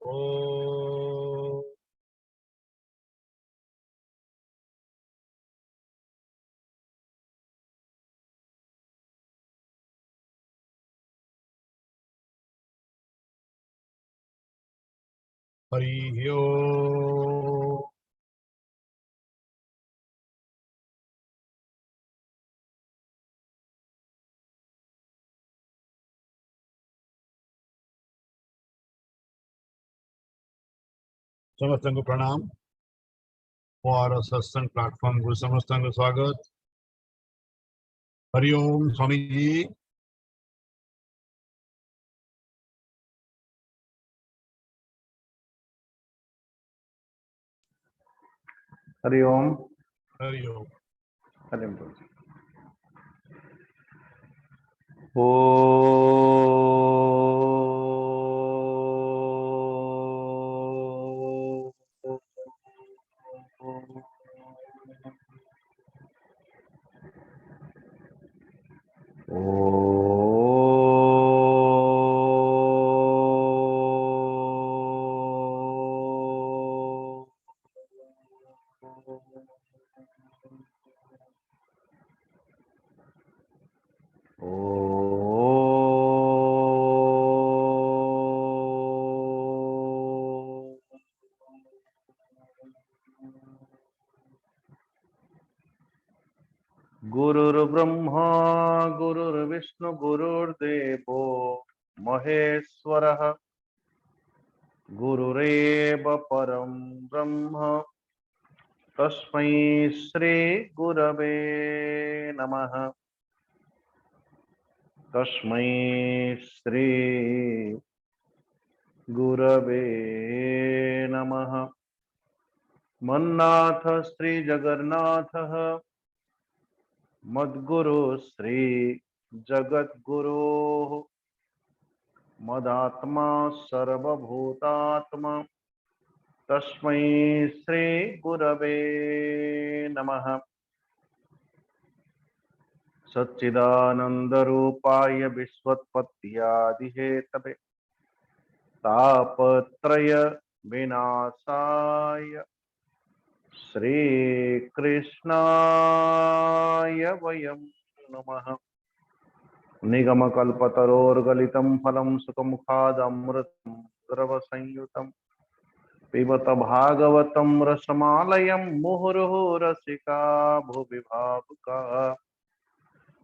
ओ हरि ओम। समस्त को प्रणाम और सत्संग प्लेटफॉर्म को समस्त को स्वागत। हरि ओम स्वामी जी। हरि ओम। हरि ओम। हरि ओम। गुरुर्ब्रह्मा गुरुर्विष्णु गुरुर्देवो महेश्वरः गुरुरेव परं ब्रह्म तस्मै श्री गुरवे नमः। तस्मै श्री गुरवे नमः। मन्नाथ श्री जगन्नाथः मद्गुरु श्री जगद्गुरुः मदात्मा सर्वभूतात्मा तस्मै श्री गुरवे नमः। सच्चिदानंदरूपाय विश्वोत्पत्त्यादिहेतवे तापत्रय विनाशाय श्रीकृष्णाय वयं नमः। निगमकल्पतरोर्गलितं फलं सुखमुखादमृतं द्रवसंयुतं पिबत भागवतं रसमालयं मुहुर्मुहुः रसिका भुवि भावुकाः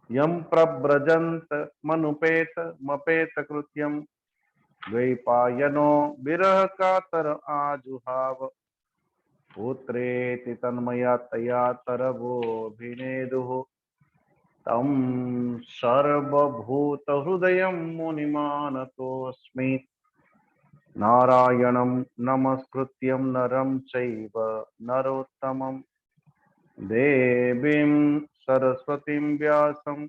यं प्रव्रजन्त मनुपेत मपेत कृत्यं द्वैपायनो विरह कातर आजुहाव पुत्रेति तन्मया तया तरवोऽभिनेदुः तं सर्वभूतहृदयं मुनिमानतोऽस्मि। नारायणं नमस्कृत्यं नरं चैव नरोत्तमं देवीं सरस्वतीं व्यासं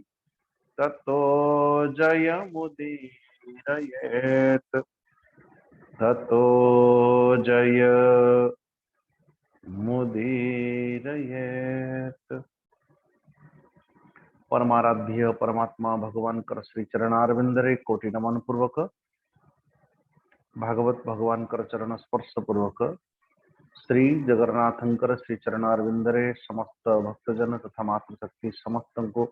ततो जयमुदीरयेत्। ततो जयमुदीरयेत्। परमाराध्य परमात्मा भगवान कर श्री चरणारविंदरे कोटि नमन पूर्वक भागवत भगवान कर चरण स्पर्श पूर्वक श्री जगन्नाथंकर श्री चरणारविंदरे समस्त भक्तजन तथा मातृशक्ति समस्त को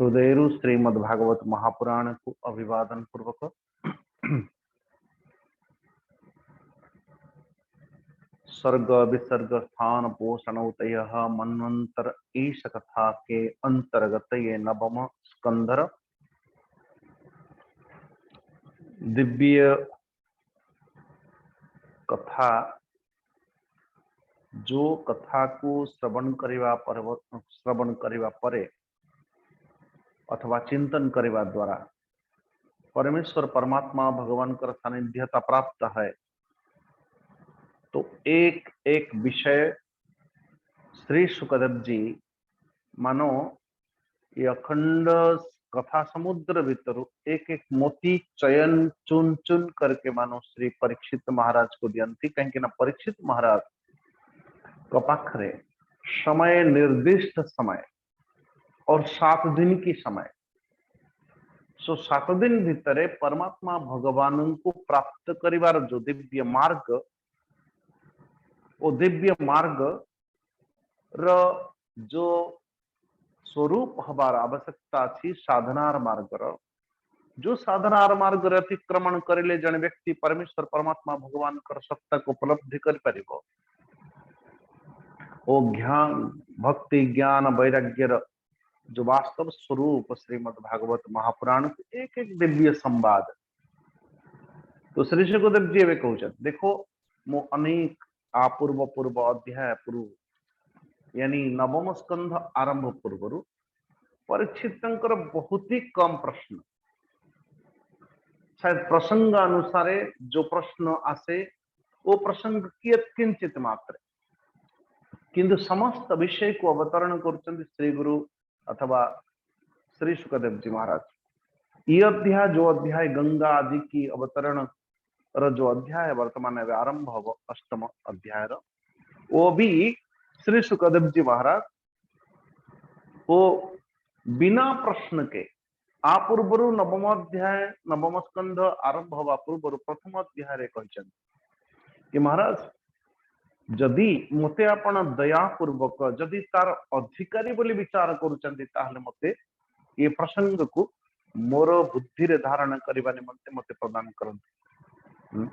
हृदयरु श्रीमद्भागवत महापुराण को अभिवादन पूर्वक सर्ग विसर्ग स्थान पोषण उतय मन्वंतर ईश कथा के अंतर्गत ये नवम स्कंधर दिव्य कथा जो कथा को श्रवण करवा परे अथवा चिंतन करवा द्वारा परमेश्वर परमात्मा भगवान कर सानिध्यता प्राप्त है। तो एक एक विषय श्री सुखदेव जी मानो ये अखंड कथा समुद्र भीतर एक एक मोती चयन चुन चुन करके मानो श्री परीक्षित महाराज को दियंती कहीं ना परीक्षित महाराज पाखरे समय निर्दिष्ट समय और 7 दिन की समय सो 7 दिन भितर परमात्मा भगवान को प्राप्त करिवार जो दिव्य मार्ग ओ दिव्य मार्ग र जो स्वरूप हबार आवश्यकता थी साधनार मार्ग रो जो साधनार मार्ग रे अतिक्रमण करिले जन व्यक्ति परमेश्वर परमात्मा भगवान कर सत्ता को उपलब्धि कर परिबो ओ ज्ञान भक्ति ज्ञान वैराग्य र जो वास्तव स्वरूप श्रीमद् भागवत महापुराण एक एक दिव्य संवाद तो श्री सुखदेव जी कहते देखो मो अनेक आपूर्व पूर्व अध्याय पूर्व यानी नवम स्कंध आरंभ पूर्व परीक्षित बहुत ही कम प्रश्न शायद प्रसंग अनुसार जो प्रश्न आसे वो प्रसंग किंचित मात्र किंतु समस्त विषय को अवतरण कर श्री गुरु अथवा श्री सुखदेव जी महाराज ये अध्याय जो अध्याय गंगा आदि की अवतरण जो अध्याय वर्तमान आरंभ हम अष्टम अध्याय वो भी श्री सुखदेव जी महाराज वो बिना प्रश्न के आपूर्व नवम अध्याय नवम स्कंध आरंभ हवा पूर्व प्रथम अध्याय कि महाराज जदि मते आपण दया पूर्वक जदि तार अधिकारी बोली विचार करूचंती ताहले मते ये प्रसंग को मोर बुद्धि रे धारण करबा निमंते मते प्रदान करंती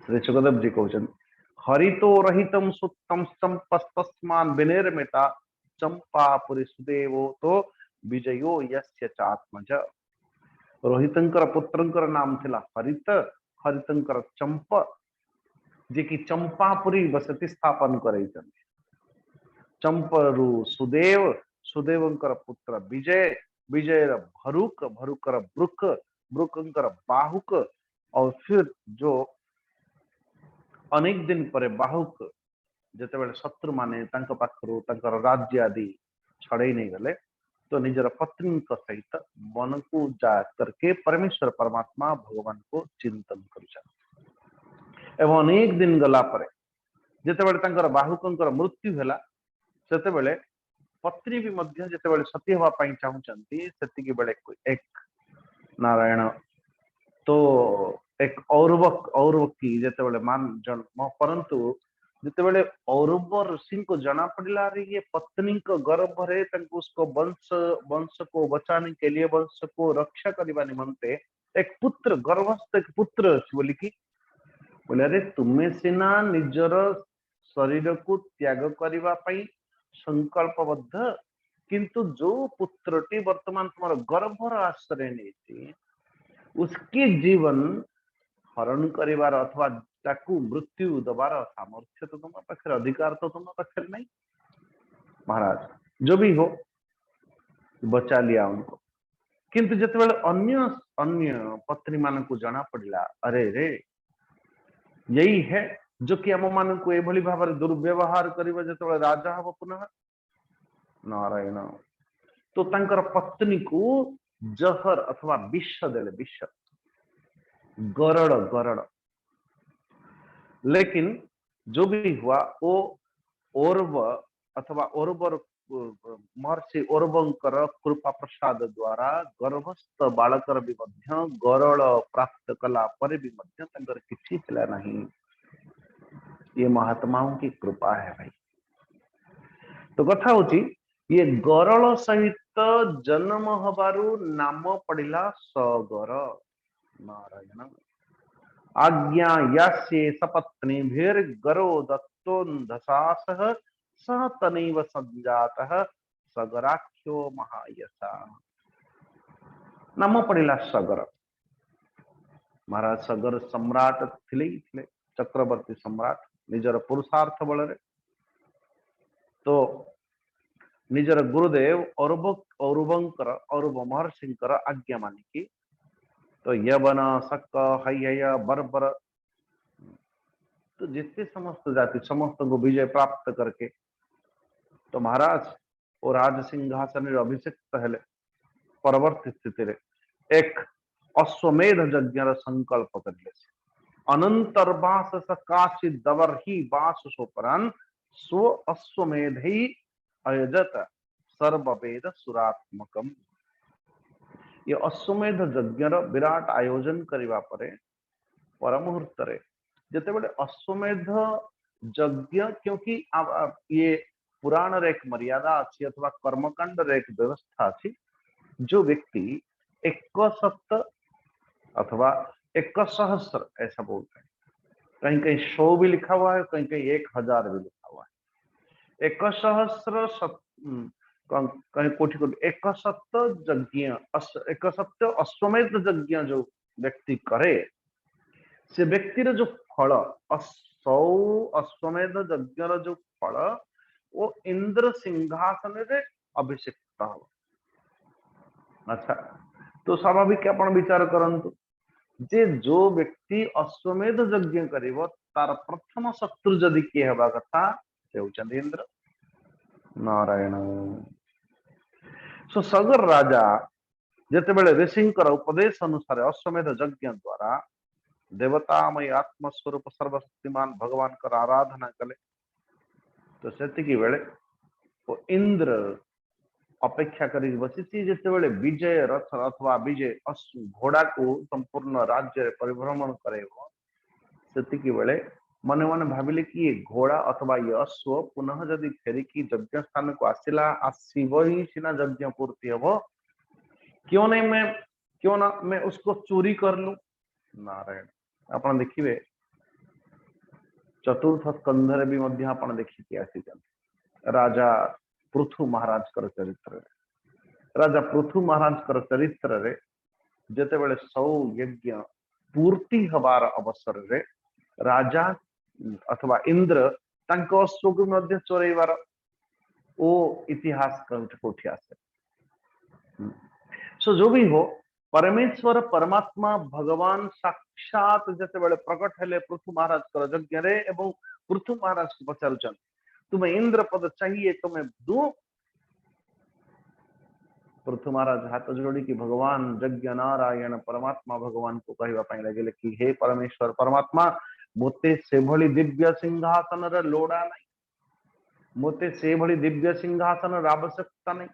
श्री सुखदेव जी कहउछन हरितो रहितम सुत्तम संपस्तस्मान विनिर्मिता चंपापुरी सुदेवो तो विजयो यस्य चात्मज रोहितंकर पुत्रंकर नाम थिला हरित हरितंकर चंप जे कि चंपापुरी बसति स्थापन करैछन चंपरु सुदेव सुदेवंकर पुत्र विजय विजय भरुक भरुकर ब्रुक ब्रुकंकर बाहुक और फिर जो अनेक दिन पर बाहुक जते बेले शत्रु माने तांको पाखरु तांकर राज्य आदि छड़े नहीं गले तो निजर पत्नी को सहित वन को जा करके परमेश्वर परमात्मा भगवान को चिंतन कर एवं अनेक दिन गला पर जिते बेले तांकर बाहुकंकर मृत्यु हैला सेते बेले पत्नी भी मध्य जिते बेले सती हवा पई चाहुचंती सेतिकी बेले एक नारायण तो एक औरवकी जिते बेले मान जन्म परंतु जिते बेले औरव ऋषि को जना पड़ला रे ये पत्नी को गर्भ रे तंको उसको वंश को बचाने के लिए वंश को रक्षा करबा निमंते एक पुत्र गर्भस्थ एक पुत्र बोली कि बोले अरे तुम्हें सिना निजर शरीर को त्याग करबा पई संकल्पबद्ध किंतु जो पुत्रटी वर्तमान तुम्हारा गर्भर आश्रय नहीं उसके जीवन हरण करिवार अथवा ताकू मृत्यु दबार सामर्थ्य तो तुम पाखे अधिकार तो तुम पाखे नहीं महाराज जो भी हो बचा लिया उनको किंतु जिते अन्य अन्य पत्नी मान को जना पड़ला अरे रे यही है जो कि आम मान को एभली भाव दुर्व्यवहार करिबा जते राजा हब पुनः नारायण तो तांकर पत्नी को जहर अथवा विष देले विष गरड़ गरड़ लेकिन जो भी हुआ वो औरव अथवा औरवर महर्षि औरवंकर कृपा प्रसाद द्वारा गर्भस्थ बालकर भी मध्य गरल प्राप्त कला पर भी मध्य तंकर किछि थिला नहीं ये महात्माओं की कृपा है भाई तो कथा होची ये गरल सहित जन्म हबारु नाम पड़िला सगर नारायण आज्ञा यास्ये सपत्नी भीर गरो दत्तोन्धसासः सह तनैव संजातः सगराख्यो महायसा नाम पड़िला सगर महाराज सगर सम्राट थिले चक्रवर्ती सम्राट निजर पुरुषार्थ बल तो निजर गुरुदेव औरवंकर औरव महर्षिंकर आज्ञा मानिकी तो यवन शक हय बर्बर तो जितने समस्त जाति समस्त को विजय प्राप्त करके तो महाराज और राज सिंहासन अभिषिक्त हेले परवर्ती स्थिति रे एक अश्वमेध यज्ञ संकल्प करले अनंतर्वास सकाशी दवर्ही वास सोपरान स्व अश्वमेधि अयजत सर्ववेद सुरात्मकम ये अश्वमेध यज्ञर विराट आयोजन करने पर मुहूर्त जिते बड़े अश्वमेध यज्ञ क्योंकि ये पुराण रे एक मर्यादा अच्छी अथवा कर्मकांड रे एक व्यवस्था अच्छी जो व्यक्ति 1 अथवा 1,000 ऐसा बोलते हैं, कहीं कहीं 100 भी लिखा हुआ है, कहीं कहीं 1,000 भी लिखा हुआ है। 1,000 कहीं कोटि कोटि 1,000 यज्ञ 1,000 अश्वमेध यज्ञ जो व्यक्ति करे से व्यक्ति जो फल 100 अश्वमेध यज्ञ जो फल वो इंद्र सिंहासन रे अभिषिक्त हो। अच्छा, तो स्वाभाविक आपण विचार करंतु जे जो व्यक्ति अश्वमेध यज्ञ करिवो तार प्रथम शत्रु जदि किए हेबा कथा से होचंदी इंद्र नारायण। सो सगर राजा जेते बेले ऋषिंकर उपदेश अनुसार अश्वमेध यज्ञ द्वारा देवतामय आत्मस्वरूप सर्वशक्तिमान भगवान कर आराधना कले तो सेतिकी बेले वो इंद्र अपेक्षा करी बसी जिते बेले विजय रथ अथवा विजय घोड़ा को संपूर्ण राज्य परिभ्रमण करेबो सेतिकी बेले मने मने भाविले कि ये घोड़ा अथवा ये अश्व पुनः जदि फेरिकी यज्ञ स्थान को आसिला आसीबो ही सिना यज्ञ पूर्ति हबो, क्यों ना मैं उसको चोरी कर लूं। नारायण आपण देखिबे चतुर्थ स्कंधरे भी मध्य आपण देखिके आसीचन राजा पृथु महाराज कर चरित्र रे राजा पृथु महाराज कर चरित्र रे जेते बेले 100 यज्ञ पूर्ति हबार अवसर रे राजा अथवा इंद्र तांको अश्व को मध्य चोरेबार ओ इतिहास कोठी आसे। सो जो भी हो परमेश्वर परमात्मा भगवान साक्षात जैसे बड़े प्रकट हेले पृथु महाराज कर यज्ञ रे एवं पृथु महाराज को पचारुचन तुम्हें इंद्र पद चाहिए तो मैं दूं। पृथु महाराज हाथ जोड़ी की भगवान यज्ञ नारायण परमात्मा भगवान को कहवा पाई लगे कि हे परमेश्वर परमात्मा मोते से भली दिव्य सिंहासन रे लोड़ा नहीं, मोते से भली दिव्य सिंहासन रे आवश्यकता नहीं,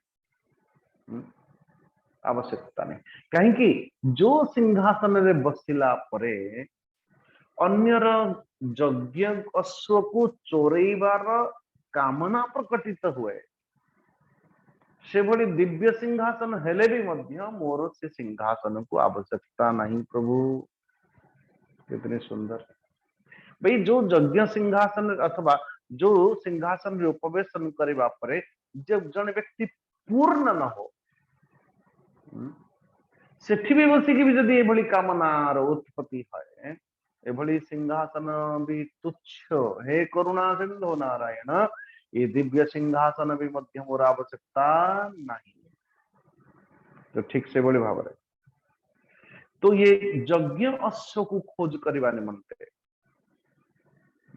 आवश्यकता नहीं कहीं जो सिंहासन रे बसिला परे अन्यर यज्ञ अश्व को चोरेबार कामना प्रकटित हुए से भली दिव्य सिंहासन हेले भी मध्य मोर से सिंहासन को आवश्यकता नहीं। प्रभु कितने सुंदर भाई जो यज्ञ सिंहासन अथवा जो सिंहासन रे उपवेशन करबा परे जब जने व्यक्ति पूर्ण न हो सेठी भी बसिकी भी जदि एभली कामनार उत्पत्ति है एभली सिंहासन भी तुच्छ हे करुणा सिंधु नारायण ये दिव्य सिंहासन भी मध्य मोर आवश्यकता नहीं। तो ठीक से बोले भाव तो ये यज्ञ अश्व को खोज करवा निमंते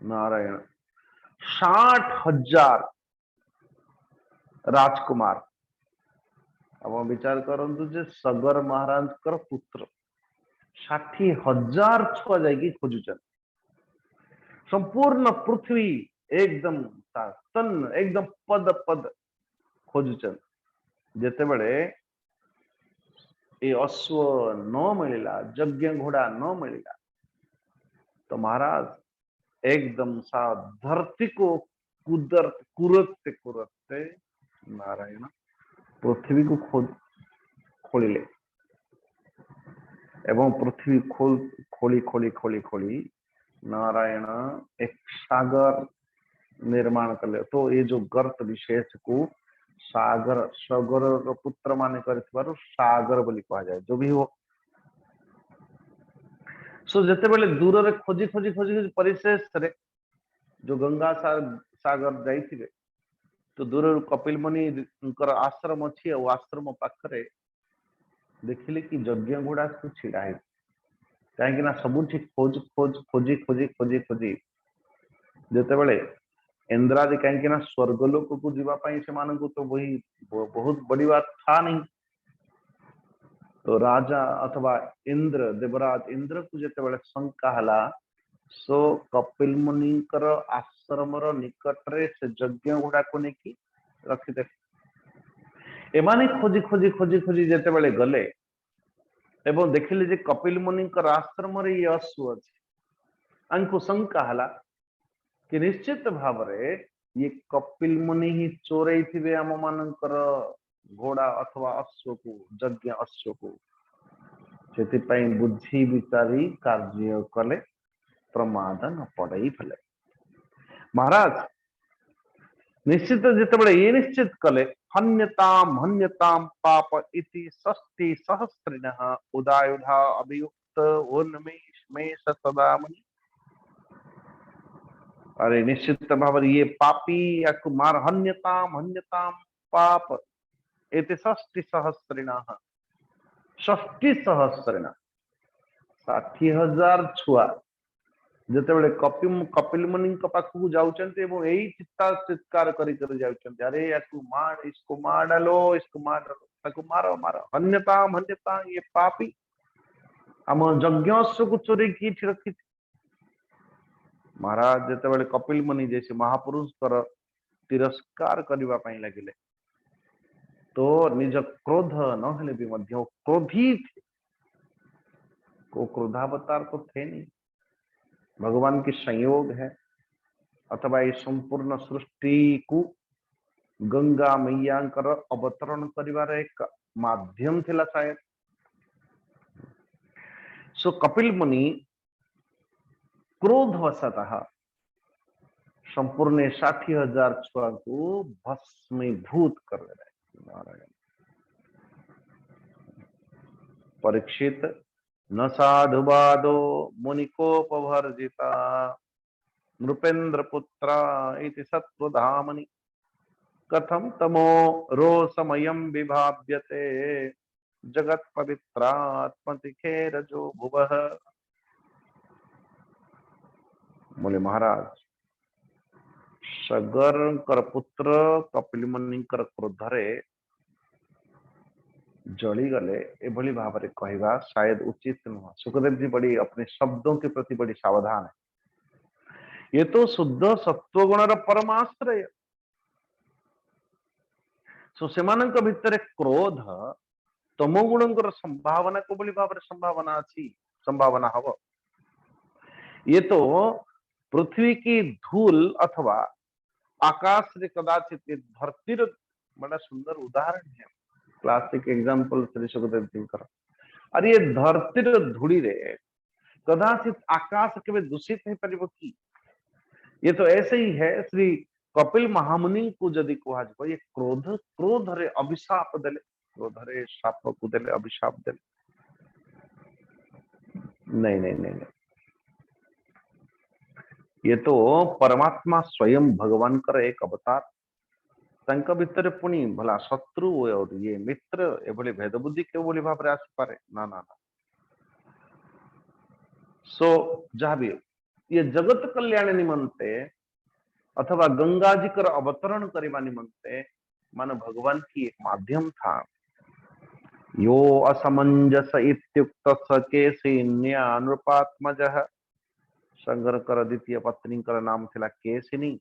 नारायण 60,000 राजकुमार अब विचार करंतु जे सगर महाराज कर पुत्र 60,000 छुआ जाएगी खोजुचन संपूर्ण पृथ्वी एकदम तन एकदम पद पद खोजुचन जेते बड़े ये अश्व न मिला यज्ञ घोड़ा न मिला तो महाराज एकदम सा धरती को कुरते कुरते नारायण पृथ्वी को खोलिले एवं पृथ्वी खोली खोली खोली खोली नारायण एक सागर निर्माण कले। तो ये जो गर्त विशेष को सागर सगर पुत्र माने कर सागर बोली कहा जाए जो भी हो। सो जेते बेले दूर रे खोजी खोजी खोजी खोजी परिशेष रे जो गंगा सागर जाइथिबे तो दूर कपिल मुनि आश्रम अच्छी आश्रम पाखरे देखिले कि यज्ञ घोड़ा को छिड़ा है कहीं ना सब खोज खोज खोजी खोजी खोजी खोजी जेते बेले इंद्रादि कहीं ना स्वर्गलोक को जीवाई से तो वही बहुत बड़ी बात था नहीं। तो राजा अथवा इंद्र देवराज इंद्र को जेते बेले शंका हला सो कपिल मुनि आश्रम निकट रे से यज्ञ घोड़ा को लेकिन रखिदे एमाने खोजी खोजी खोजी खोजी जेते बेले गले एवं देखिले जे कपिल मुनि आश्रम ये अश्व अच्छे आंको शंका हला कि निश्चित भाव ये कपिल मुनि ही चोरई थे आम मानकर घोड़ा अथवा अश्व को यज्ञ अश्व को से बुद्धि विचारी कार्य कले प्रमाद न पड़ई फले। महाराज निश्चित जिते ये निश्चित कले हन्यताम पाप इति षष्टि सहस्रिण उदायुधा अभियुक्त उन्मेष सदा मुनि। अरे निश्चित भाव ये पापी या कुमार हन्यताम पाप इति षष्टि सहस्रिण 60,000 छुआ जिते कपिल मुनि पाखक जाऊँचे चित्कार अरे याकू मार इसको मार डालो मारो मारो हन्यताम ये पापी आम यज्ञ को चोरी की रखी। महाराज जिते कपिल मुनि जैसे महापुरुष तिरस्कार करने लगिले तो निज क्रोध नहले भी मध्य क्रोधी थे को क्रोधावतार तो थे नहीं भगवान की संयोग है अथवा ये संपूर्ण सृष्टि को गंगा मैया अवतरण करिवार एक माध्यम थिला शायद। सो कपिल मुनि क्रोधवशतः संपूर्ण 60,000 छुआ को भस्मीभूत कर दे रहे। परीक्षित न साधुवादो मुनिकोपवर्जिता नृपेन्द्र पुत्र इति सत्वधामनि कथम तमो रोषमयं विभाव्यते जगत पवित्रात्मतिखे रजो भुवः। बोले महाराज सगर पुत्र कपिल मुनि क्रोधरे जली गले एभली भाव में कहवा शायद उचित नुह। सुखदेव जी बड़ी अपने शब्दों के प्रति बड़ी सावधान है। ये तो शुद्ध सत्वगुणर परमाश्रय सो सेमानक भितर क्रोध तमोगुणकर संभावना को बड़ी भाव संभावना अच्छी संभावना हव। ये तो पृथ्वी की धूल अथवा आकाश रे कदाचित धरतीर बड़ा सुंदर उदाहरण है। क्लासिक एग्जांपल श्री सुखदेव जी कर और ये धरतीर धूली रे कदाचित आकाश के दूषित नहीं पारिबो की। ये तो ऐसे ही है श्री कपिल महामुनि को जदि कह ये क्रोध रे अभिशाप देले क्रोध रे शाप को देले अभिशाप देले नहीं नहीं नहीं, नहीं। ये तो परमात्मा स्वयं भगवान कर एक अवतार भितर पुणी भला शत्रु और ये मित्र एभली भेद बुद्धि के भाव में आसपे ना ना ना। सो जहाँ भी ये जगत कल्याण निमंते अथवा गंगा जी कर अवतरण करने निमंते मान भगवान की एक माध्यम था। यो असमंजस इत्युक्त केशिन्या नृपात्मजः शंकर कर द्वितीय पत्नी कर नाम थिला केशिनी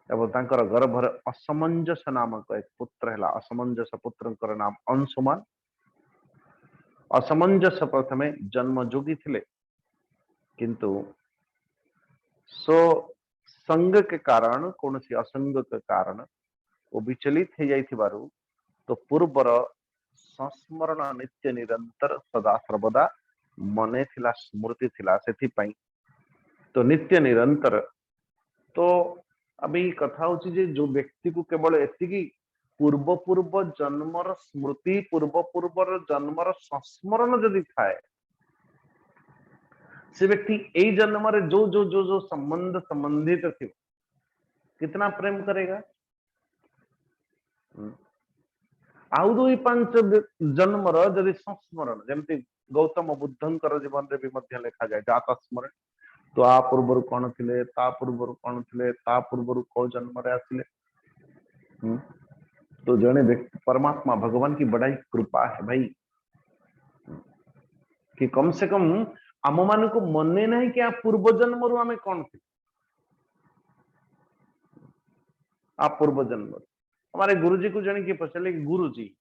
एवं गर्भर असमंजस नामक एक पुत्र है। असमंजस पुत्र नाम अंशुमान। असमंजस प्रथमे जन्म जोगी थिले किंतु सो संग के कारण कौन सी असंग के कारण वो विचलित हो जाइथिबारु तो पूर्वर संस्मरण नित्य निरंतर सदा सर्वदा मने थिला स्मृति थिला से तो नित्य निरंतर तो अभी कथा होची जे जो व्यक्ति को केवल एतिकी पूर्व पूर्व जन्मर स्मृति पूर्व पूर्व जन्मर संस्मरण जदि थाए से व्यक्ति ए जन्म रे जो जो जो जो संबंध संबंधित थी कितना प्रेम करेगा। आउ दुई पांच जन्मर जदि संस्मरण जमती गौतम बुद्धंकर जीवन रे भी मध्य लिखा जाए जाता स्मरण तो आ पूर्वर कौन थे ता पूर्वर कौन थे ता पूर्वर कौ जन्म रे आसिले। तो जने व्यक्ति परमात्मा भगवान की बड़ा कृपा है भाई कि कम से कम आम मान को मने नहीं कि आप पूर्व जन्म रू आम कौन थे। आप पूर्व जन्म हमारे गुरुजी को जन किए पचारे गुरुजी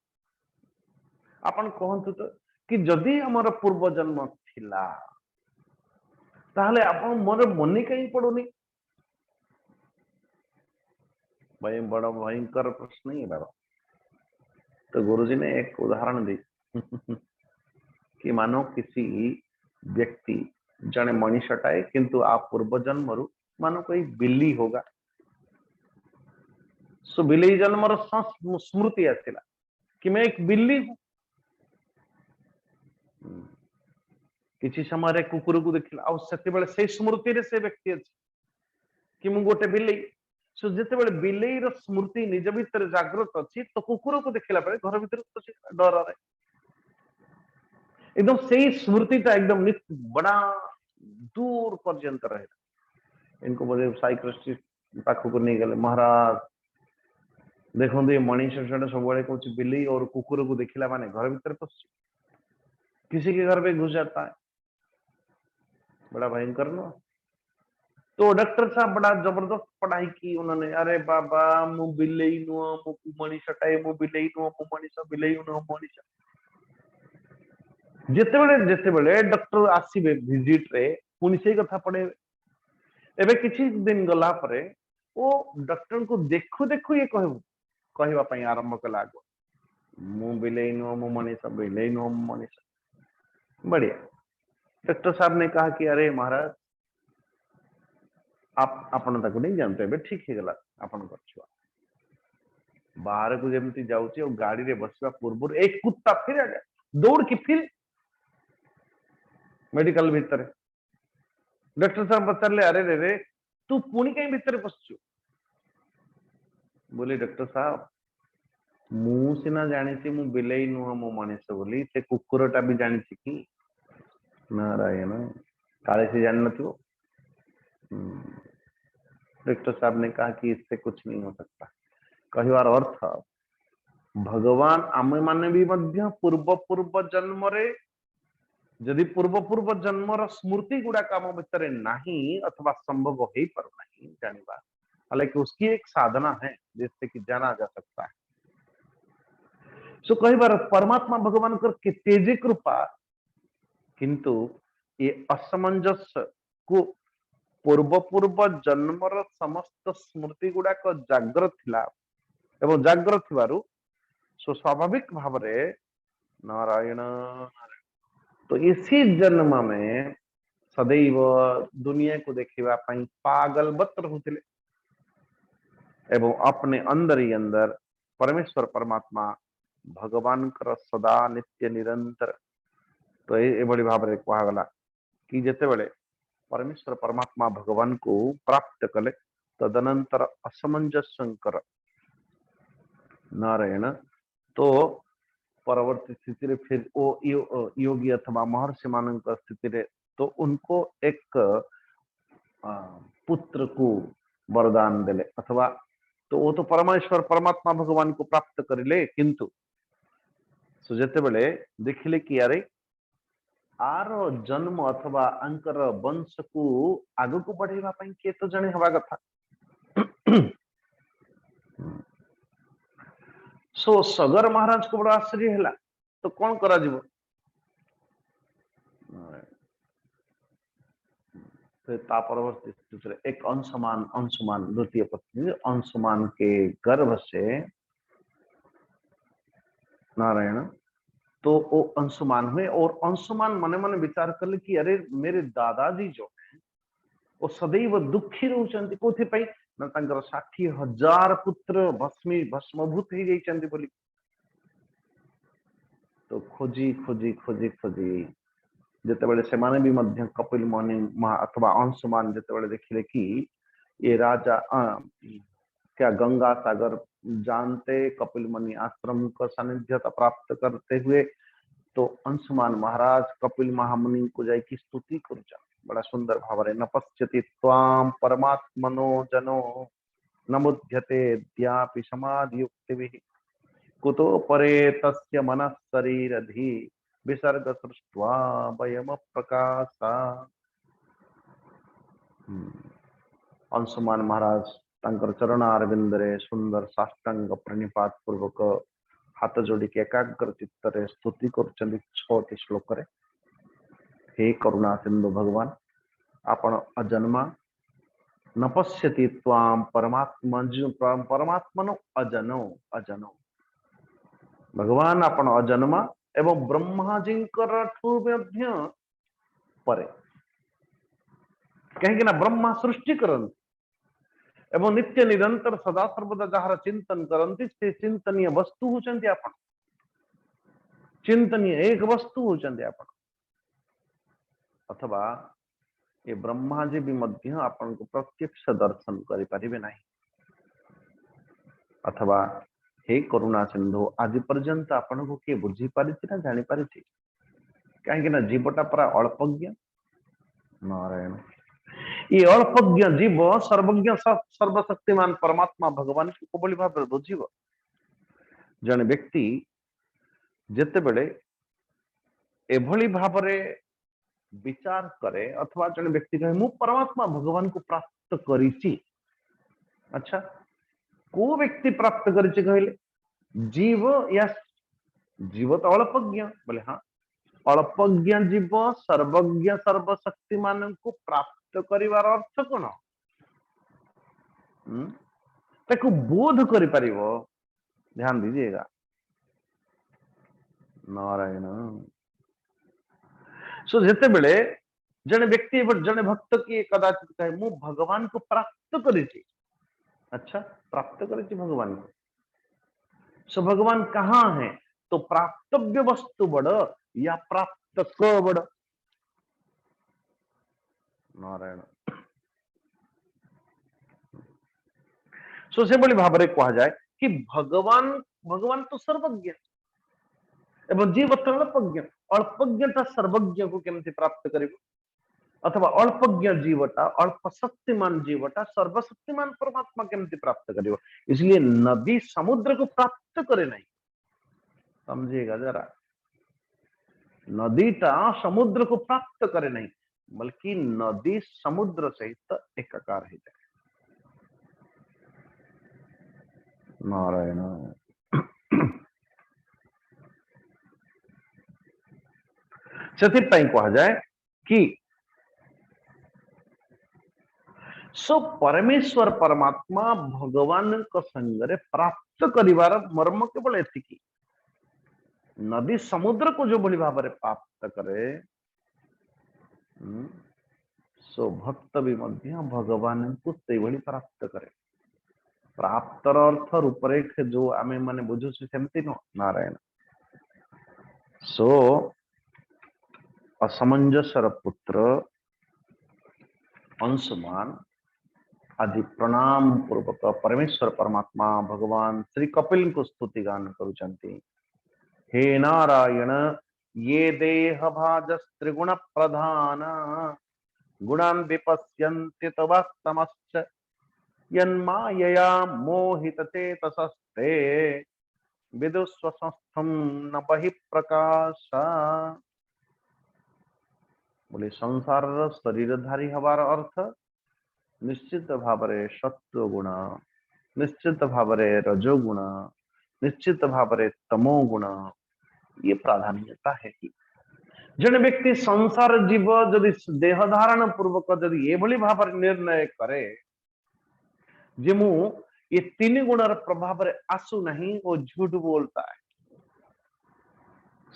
आपन कहतु तो कि जदि हमर पूर्व जन्म थिला ताहले आपण मोर मनी कहीं पड़ुनी। भाई बड़ा भयंकर प्रश्न ही बाबा। तो गुरुजी ने एक उदाहरण दी कि मानो किसी व्यक्ति जने मनीषटाए किंतु आप पूर्व जन्म मानो कोई बिल्ली होगा। सो बिल्ली जन्म स्मृति आसला कि मैं एक बिल्ली हूं। किसी समय कुकुर को देखला से स्मृति रे से व्यक्ति अच्छे कि मु गोटे बिल्ली। सो जिते बिल्ली स्मृति निज भीतर जागृत अच्छी तो कुकुर को देखला घर भीतर डर रे एकदम से स्मृतिटा एकदम बड़ा दूर पर्यंत रहे। इनको बोले साइक्रेटिस्ट पाखक नहीं गले महाराज देखो ये मनीष सब कौन बिल्ली और कुकुर को देखला माने घर भीतर पस किसी के घर पे घुस जाता है। बड़ा भयंकर न। तो डॉक्टर साहब बड़ा जबरदस्त पढ़ाई की उन्होंने। अरे बाबा मु बिल्ले नुह मु मनीषटाए मु बिल्ले नुह मु मनीष बिल्ले नुह मनीष। जिते डॉक्टर आसवे विजिट रे पुणी से कथा पढ़े। एबे किछि दिन गला परे वो डॉक्टर को देखु देखु ये कहवा आरंभ कला आग मु बिल्ले नुह मु मनीष बिल्ले नुह मु मनीष। बढ़िया। डॉक्टर साहब ने कहा कि अरे महाराज आपण ताको नहीं जानते एबे ठीक है गला आपण छुआ बाहर को जमती जाउची और गाड़ी रे बसवा पूर्व एक कुत्ता फिर आ गया दौड़ की फिर मेडिकल भीतर। डॉक्टर साहब पचारे अरे रे रे तू पुणी कहीं भीतर पसचु। बोले डॉक्टर साहब मु सिना जानी मु बिलई नुह मो मनीष बोली से कुकुरटा भी जानी कि नारायण काले से जान नथिबो। डॉक्टर साहब ने कहा कि इससे कुछ नहीं हो सकता। कहवार अर्थ भगवान आमे माने भी मध्य पूर्व पूर्व जन्म रे जदि पूर्व पूर्व जन्मर स्मृति गुड़ाक आम भितर नहीं अथवा संभव हो पार नहीं जानिबा हालांकि उसकी एक साधना है जिससे कि जाना जा सकता है। सो कई बार परमात्मा भगवान कर तेजी कृपा किंतु ये असमंजस्य को पूर्व पूर्व जन्मर समस्त स्मृति गुड़ाक जाग्रत थिला एवं जाग्रत थिबारु सो स्वाभाविक भाव रे नारायण तो इसी जन्म में सदैव दुनिया को देखा पागलवत रहते एवं अपने अंदर ही अंदर परमेश्वर परमात्मा भगवान कर सदा नित्य निरंतर। तो ये बड़ी भाव में कहगला कि जिते बड़े परमेश्वर परमात्मा भगवान को प्राप्त कले तदनंतर असमंजस्य नारायण तो परवर्ती स्थिति रे फिर वो योगी अथवा महर्षि मान स्थिति रे तो उनको एक पुत्र को वरदान देले अथवा तो वो तो परमेश्वर परमात्मा भगवान को प्राप्त करिले किंतु सुजते बेले देखिले कि यारे आर जन्म अथवा अंकर वंश को आग को बढ़ेवा पई के तो जने हवा कथा। सो सगर महाराज को बड़ा आश्चर्य है तो कौन करा जीव परवर्ती स्थिति एक अंशुमान द्वितीय पत्नी अंशुमान के गर्भ से नारायण तो वो अंशुमान हुए और अंशुमान मने मने विचार कर ले कि अरे मेरे दादाजी जो है वो सदैव दुखी रहउचंती कोथि पई ना तांकर 60,000 पुत्र भस्मभूत ही जाइचंती बोली। तो खोजी खोजी खोजी खोजी जिते बड़े से माने भी मध्य कपिल मुनि अथवा अंशुमान जिते बड़े देखिले कि ये राजा क्या गंगा सागर जानते कपिल मुनि आश्रम का सानिध्यता प्राप्त करते हुए तो अंशुमान महाराज कपिल महामुनि को जाय की स्तुति करुचा बड़ा सुंदर भाव रे न पश्यति त्वाम परमात्मनो जनो नमुध्यते द्यापि समाधि युक्तिभिः कुतो परे तस्य मनः शरीरधि विसर्ग सृष्ट्वा वयम प्रकाशा। अंशुमान महाराज तांकर चरण अरविंद रे सुंदर साष्टांग प्रणिपात पूर्वक हाथ जोड़ी एकाग्र चित्त स्तुति कर 6टी श्लोक रे। हे करुणा सिंधु भगवान आपण अजन्मा न पश्यति त्वाम परमात्मनो अजनो अजनो। भगवान आपण अजन्मा एवं ब्रह्मा जी परे कहीं ना ब्रह्मा सृष्टि करती एवं नित्य निरंतर सदा सर्वदा जार चिंतन करती से चिंतनीय वस्तु होचंती आपण चिंतनीय एक वस्तु होचंती आपण अथवा ये ब्रह्मा जी भी मध्य आपण को प्रत्यक्ष दर्शन करि परिबे नाही अथवा हे करुणा सिंधु आज पर्यंत आपण को के बुझी पारिछि ना जानि पारिछि कहीं ना जीवटा पूरा अल्पज्ञ नारायण ये अल्पज्ञ जीव सर्वज्ञ सर्वशक्तिमान परमात्मा भगवान को बोली भाव बुझीब जने व्यक्ति जेते बेले एभली भावरे विचार करे अथवा जने व्यक्ति कहे मु परमात्मा भगवान को प्राप्त करिछि। अच्छा को व्यक्ति प्राप्त करिछि कहले जीव या जीव तो अल्पज्ञ बोले हाँ अल्पज्ञ जीव सर्वज्ञ सर्वशक्तिमान को प्राप्त करिवार अर्थ कोन ताकू बोध करि परिबो। ध्यान दीजिएगा नारायण। सो जेते बेले जने व्यक्ति जने भक्त की कदाचित कहे मु भगवान को प्राप्त करिछि। अच्छा प्राप्त करिछि भगवान को सो भगवान कहाँ है तो प्राप्तव्य वस्तु बड़ या प्राप्त क बड़ नारायण। सो से बड़ी भाव कहा जाए कि भगवान भगवान तो सर्वज्ञ एवं जीव तो अल्पज्ञ अल्पज्ञता सर्वज्ञ को केमती प्राप्त करिबो अथवा अल्पज्ञ जीवटा अल्प शक्तिमान जीवटा सर्वशक्तिमान परमात्मा केमती प्राप्त करिबो। इसलिए नदी समुद्र को प्राप्त करे नहीं समझिएगा जरा नदीटा समुद्र को प्राप्त करे नहीं बल्कि नदी समुद्र सहित एकाकार हो जाए। नारायण। से कहा जाए कि सो परमेश्वर परमात्मा भगवान को संगरे प्राप्त करिवार मर्म केवल एतिकी नदी समुद्र को जो बड़ी भाव प्राप्त करे सो भक्त भी मध्य भगवान को से प्राप्त करे। प्राप्तर अर्थ रूपरेख जो आमे माने बुझु सेमती न नारायण। सो असमंजसर पुत्र अंशुमान आदि प्रणाम पूर्वक परमेश्वर परमात्मा भगवान श्री कपिल को स्तुति गान करुचंती। हे नारायण ये देह भाज त्रिगुण प्रधान गुणान विपश्यन्ति तवास्तमश्च यन्मायया मोहित चेतसस्ते विदुस्वसंस्थं न बहि प्रकाश। बोले संसार शरीरधारी हवार अर्थ निश्चित भावरे सत्व गुण निश्चित भावरे रजो गुण निश्चित भावरे तमो गुण ये प्राधान्यता है कि जने व्यक्ति संसार जीव जदि देह धारण पूर्वक जदि ये भली भाव निर्णय करे जे मु ये तीन गुणर प्रभाव रे आसु नहीं वो झूठ बोलता है।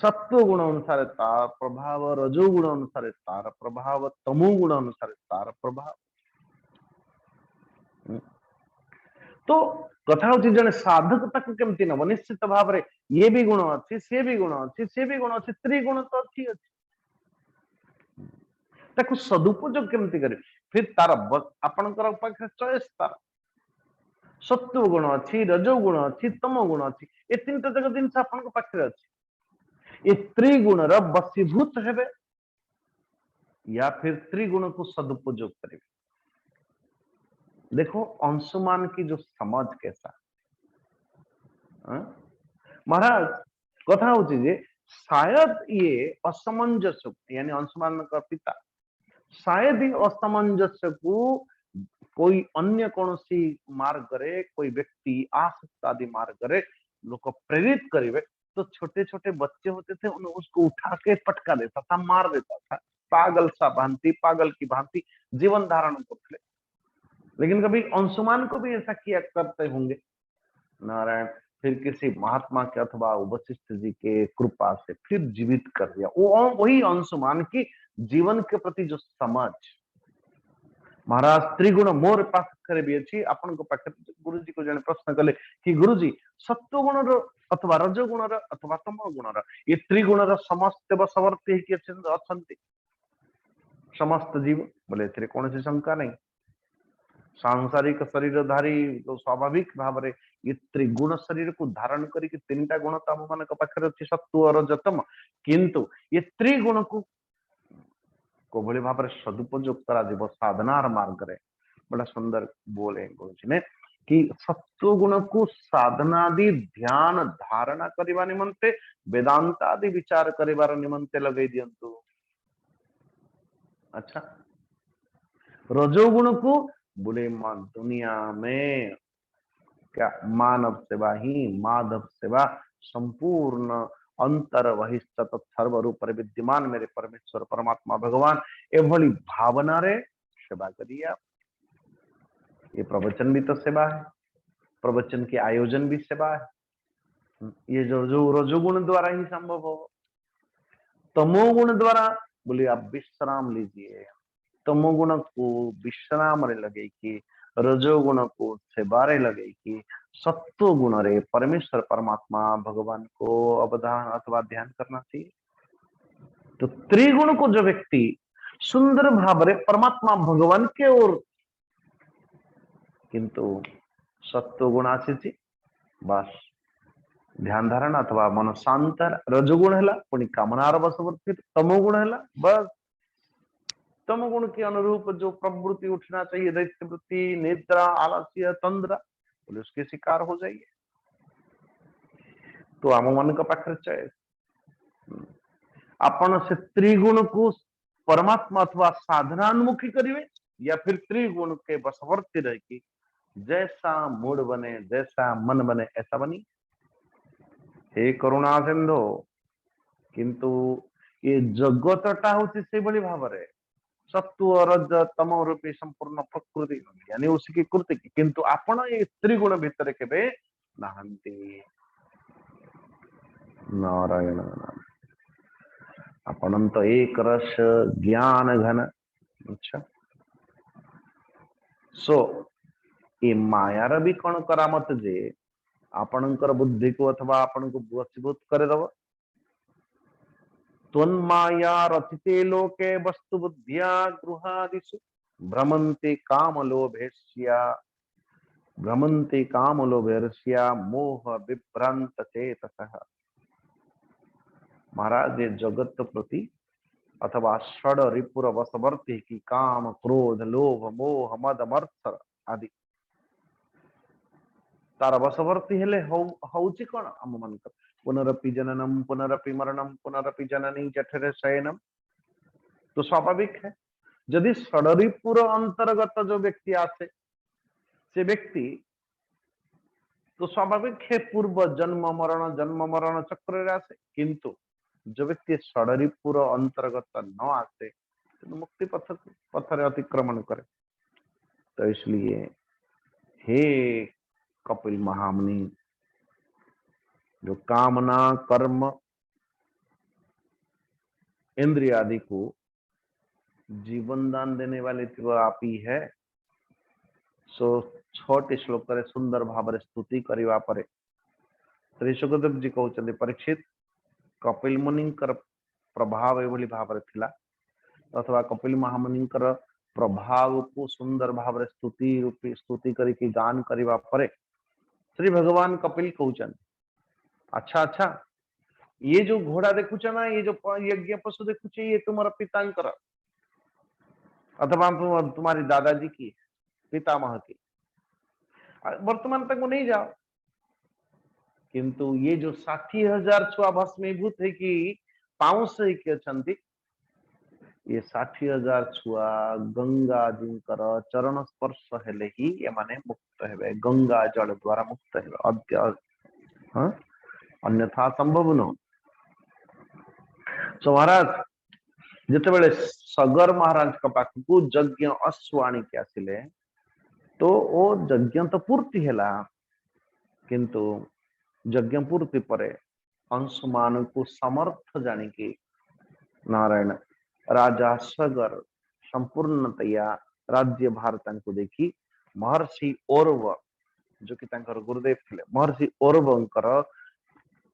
सत्व गुण अनुसार तार प्रभाव रजो गुण अनुसार तार प्रभाव तमो गुण अनुसार तार प्रभाव। तो कथा होची जने साधक तक केमती नब निश्चित भाव रे ये भी गुण अच्छी से भी गुण अच्छी से भी गुण अच्छी त्रिगुण तो अच्छी अच्छी ताकू सदुपयोग केमती करे फिर तार आपनकर पाखे चॉइस तार सत्व गुण अच्छी रजो गुण अच्छी तमो गुण अच्छी ये तीन जगह दिन आपन पाखे अच्छी ये त्रिगुण र बसीभूत हेबे या फिर त्रिगुण को सदुपयोग करेंगे। देखो अंशुमान की जो समझ कैसा महाराज कथा होची जे शायद ये असमंजस्य यानी अंशुमान का पिता शायद ही असमंजस्य को कोई अन्य कौन सी मार्ग करे कोई व्यक्ति आसक्त आदि मार्ग करे लोग प्रेरित करेंगे तो छोटे छोटे बच्चे होते थे उसको उठा के पटका देता था, मार देता था, पागल सा भांति, पागल की भांति जीवन धारण करते। लेकिन कभी अंशुमान को भी ऐसा किया करते होंगे नारायण, फिर किसी महात्मा के अथवा वशिष्ठ जी के कृपा से फिर जीवित कर दिया। वो वही अंशुमान की जीवन के प्रति जो समझ। महाराज त्रिगुण मोर पाखरे भी अच्छी आपन को पाखरे गुरुजी को जने प्रश्न कले कि गुरुजी सत्व गुण अथवा रजोगुण अथवा तमो गुण ये त्रिगुण समस्त वशवर्ती अछंती समस्त जीव बोले एथिरे कौन सी शंका नहीं। सांसारिक शरीरधारी तो स्वाभाविक भाव में ये त्रिगुण शरीर को धारण करके तीन टा गुण तो आम मान पाखे अच्छी सत्व रजतम, किंतु ये त्रिगुण को कोभली भाव में सदुपयोग करा साधनार मार्ग रे। बड़ा सुंदर बोले गुरुजी ने कि सत्व गुण को साधनादि ध्यान धारणा करने निमंते वेदांत आदि विचार करिवार निमंते लगे दियंतु। अच्छा, रजोगुण को बोले दुनिया में क्या मानव सेवा ही माधव सेवा संपूर्ण अंतर बहिष्ठ सर्वरूप विद्यमान मेरे परमेश्वर परमात्मा भगवान एभली भावना रे सेवा करिए आप। ये प्रवचन भी तो सेवा है, प्रवचन के आयोजन भी सेवा है। ये जो रजोगुण द्वारा ही संभव हो। तमोगुण द्वारा बोले आप विश्राम लीजिए, तमोगुण को विश्राम रे लगे कि रजोगुण को सेवारे लगे कि सत्व गुण रे परमेश्वर परमात्मा भगवान को अवधान अथवा ध्यान करना चाहिए। तो त्रिगुण को जो व्यक्ति सुंदर भाव रे परमात्मा भगवान के ओर, किंतु सत्व गुण आसी बस ध्यान धारणा अथवा मन शांत, रजोगुण है पुणी कामनार बसवर्ती, तमोगुण है बस तमगुण के अनुरूप जो प्रवृत्ति उठना चाहिए दैत्य वृत्ति, निद्रा, आलस्य, तंद्रा, बोले उसके शिकार हो जाइए। तो आम मन का पाखर चॉइस अपन से त्रिगुण को परमात्मा अथवा साधनान्मुखी करिए या फिर त्रिगुण के बसवर्ती रह की जैसा मूड बने जैसा मन बने ऐसा बनी। हे करुणा सिंधु, किंतु ये जगतटा होती से बड़ी भाव रे सत्व रज तमो रूपी संपूर्ण प्रकृति यानी उसकी कृति की, किंतु आपण ये त्रिगुण भीतर केबे नहांती। नारायण आपण तो एक रस ज्ञान घन। अच्छा, सो ये मायार भी कौन करामत जे आपणकर बुद्धि को अथवा आपण को वशीभूत करे दब। त्वन्माया रचिते लोके वस्तु बुद्धिया गृहादिषु भ्रमन्ति कामलोभेर्ष्या मोह विभ्रांत चेतसः। महाराज ये जगत प्रति अथवा षड रिपुर वशवर्ती की काम क्रोध लोभ मोह मद मत्सर आदि तार वशवर्ती हेले हौची कौन आम मन पुनरपि जननम पुनरपि मरणम पुनरपि जननी जठरे शयनम। तो स्वाभाविक है यदि षडरिपुर अंतर्गत जो व्यक्ति आसे से व्यक्ति तो स्वाभाविक है पूर्व जन्म मरण चक्र आसे, किंतु जो व्यक्ति षडरिपुर अंतर्गत न आसे तो मुक्ति पथर अतिक्रमण करे। तो इसलिए हे कपिल महामुनि, जो कामना कर्म इंद्रिय आदि को जीवन दान देने वाले तो आप ही है। सो छोटे श्लोक करे सुंदर भाव स्तुति करवा परे श्री सुखदेव जी कहते परीक्षित कपिल मुनि प्रभाव एभली भाव थिला अथवा कपिल महामुनि प्रभाव को सुंदर भाव स्तुति रूपी स्तुति करके गान करवा परे श्री भगवान कपिल कहते अच्छा अच्छा ये जो घोड़ा देखुच ना ये जो यज्ञ पशु देखुच ये तुम्हारा पितांकर अथवा तुम्हारी दादाजी की पितामह की, वर्तमान तक वो नहीं जाओ, किंतु ये जो 60,000 छुआ भस्मीभूत है कि पाउस के ये 60,000 छुआ गंगा जिंकर चरण स्पर्श हेले ही ये माने मुक्त हेबे, गंगा जल द्वारा मुक्त हेबे। हाँ अन्यथा संभव न। तो महाराज जितेबले सगर महाराज का पाखु यज्ञ अश्व आणिक आसिले तो ओ यज्ञ तो पूर्ति हैला किंतु यज्ञ पूर्ति परे अंशुमान को समर्थ जानिकी नारायण राजा सगर संपूर्णतया राज्य भारत को देखी महर्षि औरव जो कि गुरुदेव थे महर्षि औरवंकर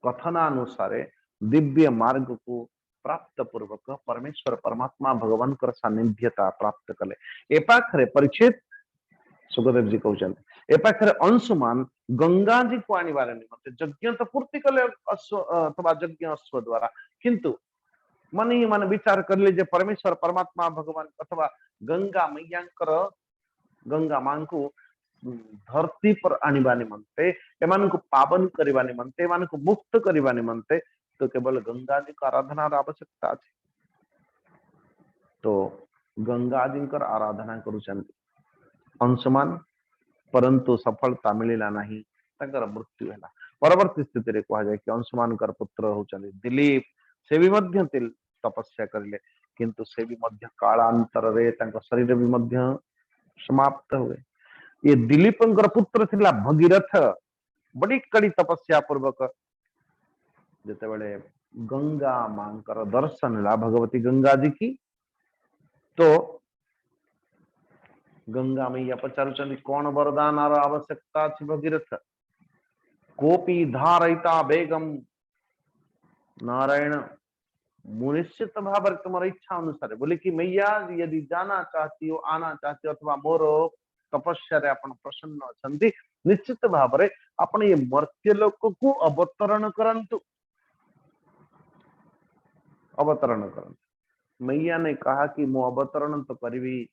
कथनानुसार दिव्य मार्ग को प्राप्त पूर्वक परमेश्वर परमात्मा भगवान कर सानिध्यता प्राप्त कले। ए पाखरे परीक्षित सुखदेव जी कहते ए पाखरे अंशुमान गंगा जी को आनिबार निमंते यज्ञ तो पूर्ति कले अश्व अथवा यज्ञ अश्व द्वारा किंतु मन ही मन विचार कर लीजिए परमेश्वर परमात्मा भगवान अथवा गंगा मैयांकर गंगा मां को धरती पर आनिबा निमंते एमान को पावन करबा निमंते एमान को मुक्त करबा निमंते तो केवल गंगा जी का आराधना आवश्यकता है। तो गंगा जी का आराधना करुचंती अंशमान परंतु सफलता मिलला नहीं तंकर मृत्यु हैला। परवर्ती स्थिति रे कहा जाय कि अंशमान कर पुत्र होचंती दिलीप से भी मध्य तपस्या करले किंतु से भी मध्य कालांतर रे तंक शरीर भी मध्य समाप्त हुए। ये दिलीपंकर पुत्र थिला भगीरथ बड़ी कड़ी तपस्या पूर्वक जिते बड़े गंगा मांकर दर्शन ला भगवती गंगा जी की तो गंगा मैया पचारुचंदी कौन वरदान आर आवश्यकता थी भगीरथ कोपी धारयिता बेगम नारायण मुनिश्चित भाव तुम्हारी इच्छा अनुसार बोले कि मैया यदि जाना चाहती हो आना चाहती हो अथवा मोर तपस्या रे अपन प्रसन्न अछंती निश्चित भाव रे अपन ये मर्त्य लोक को अवतरण करंतु अवतरण करंतु। मैया ने कहा कि मो अवतरण तो करी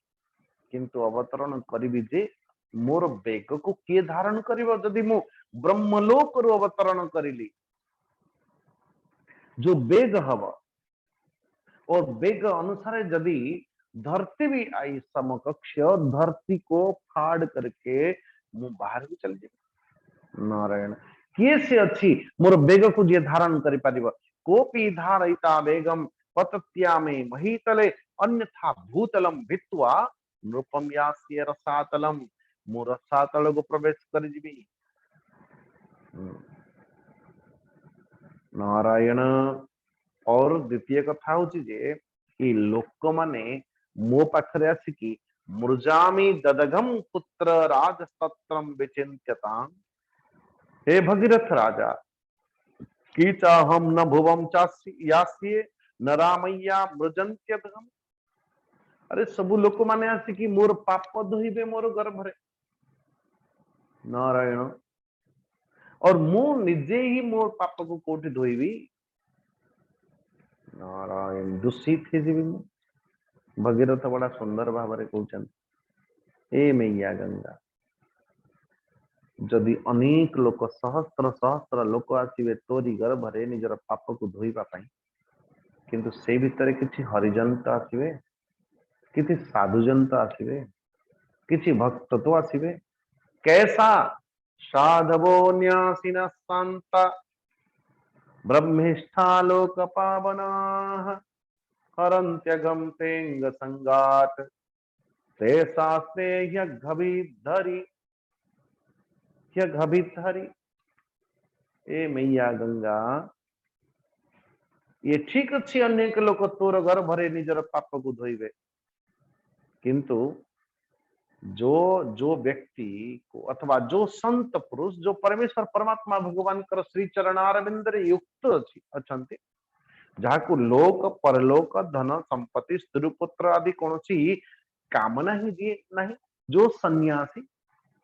किंतु अवतरण करी जे मोर बेग को किए धारण करिवो जदि मो ब्रह्मलोक रो अवतरण करिली जो बेग हव और बेग अनुसार यदि धरती भी आई समकक्ष धरती को फाड़ करके मु बाहर भी चल जाए नारायण किए से अच्छी मोर बेग को जे धारण करि परिबो कोपी धारयिता बेगम पतत्यामे महीतले अन्यथा भूतलम भित्वा नृपम यास्य रसातलम मु रसातल को प्रवेश कर जीवी नारायण। और द्वितीय कथा होची जे कि लोक माने मो पाखरे आसिकी मृजामी ददघम पुत्र राजस्तत्रम विचिन्त्यता हे भगीरथ राजा कीचा हम न भुवम यास्ये न रामैया मृजंत्यधम। अरे सबु लोक माने आसिकी मोर पाप धोइबे मोर गर्भरे नारायण और मु निजे ही मोर पाप को कोठी धोइबी नारायण दूषित हे जीवी भगीरथ बड़ा सुंदर भाव रे कहउचन ए मैया गंगा जदि अनेक लोक सहस्त्र सहस्त्र लोक आसीबे तोरी गर्भरे निजर पाप को धोइबा पाई किंतु से भितर किछि हरिजन तो आसीबे किछि साधुजन तो आसीबे किछि भक्त तो आसीबे कैसा साधवो न्यासिना शांता ब्रह्मिष्ठा लोक पावनाः हरन्त्यगम तेंग संगात ते शास्त्रे ह्यघभिधरि ह्यघभिधरि। ए मैया गंगा ये ठीक अच्छी अनेक लोक तोर गर्भरे निजर पाप को धोइबे किंतु जो व्यक्ति को अथवा जो संत पुरुष जो परमेश्वर परमात्मा भगवान कर श्री चरणारविंद रे युक्त अछंती जहां लोक परलोक धन संपत्ति स्त्री पुत्र आदि कौन सी कामना ही दिए नहीं जो सन्यासी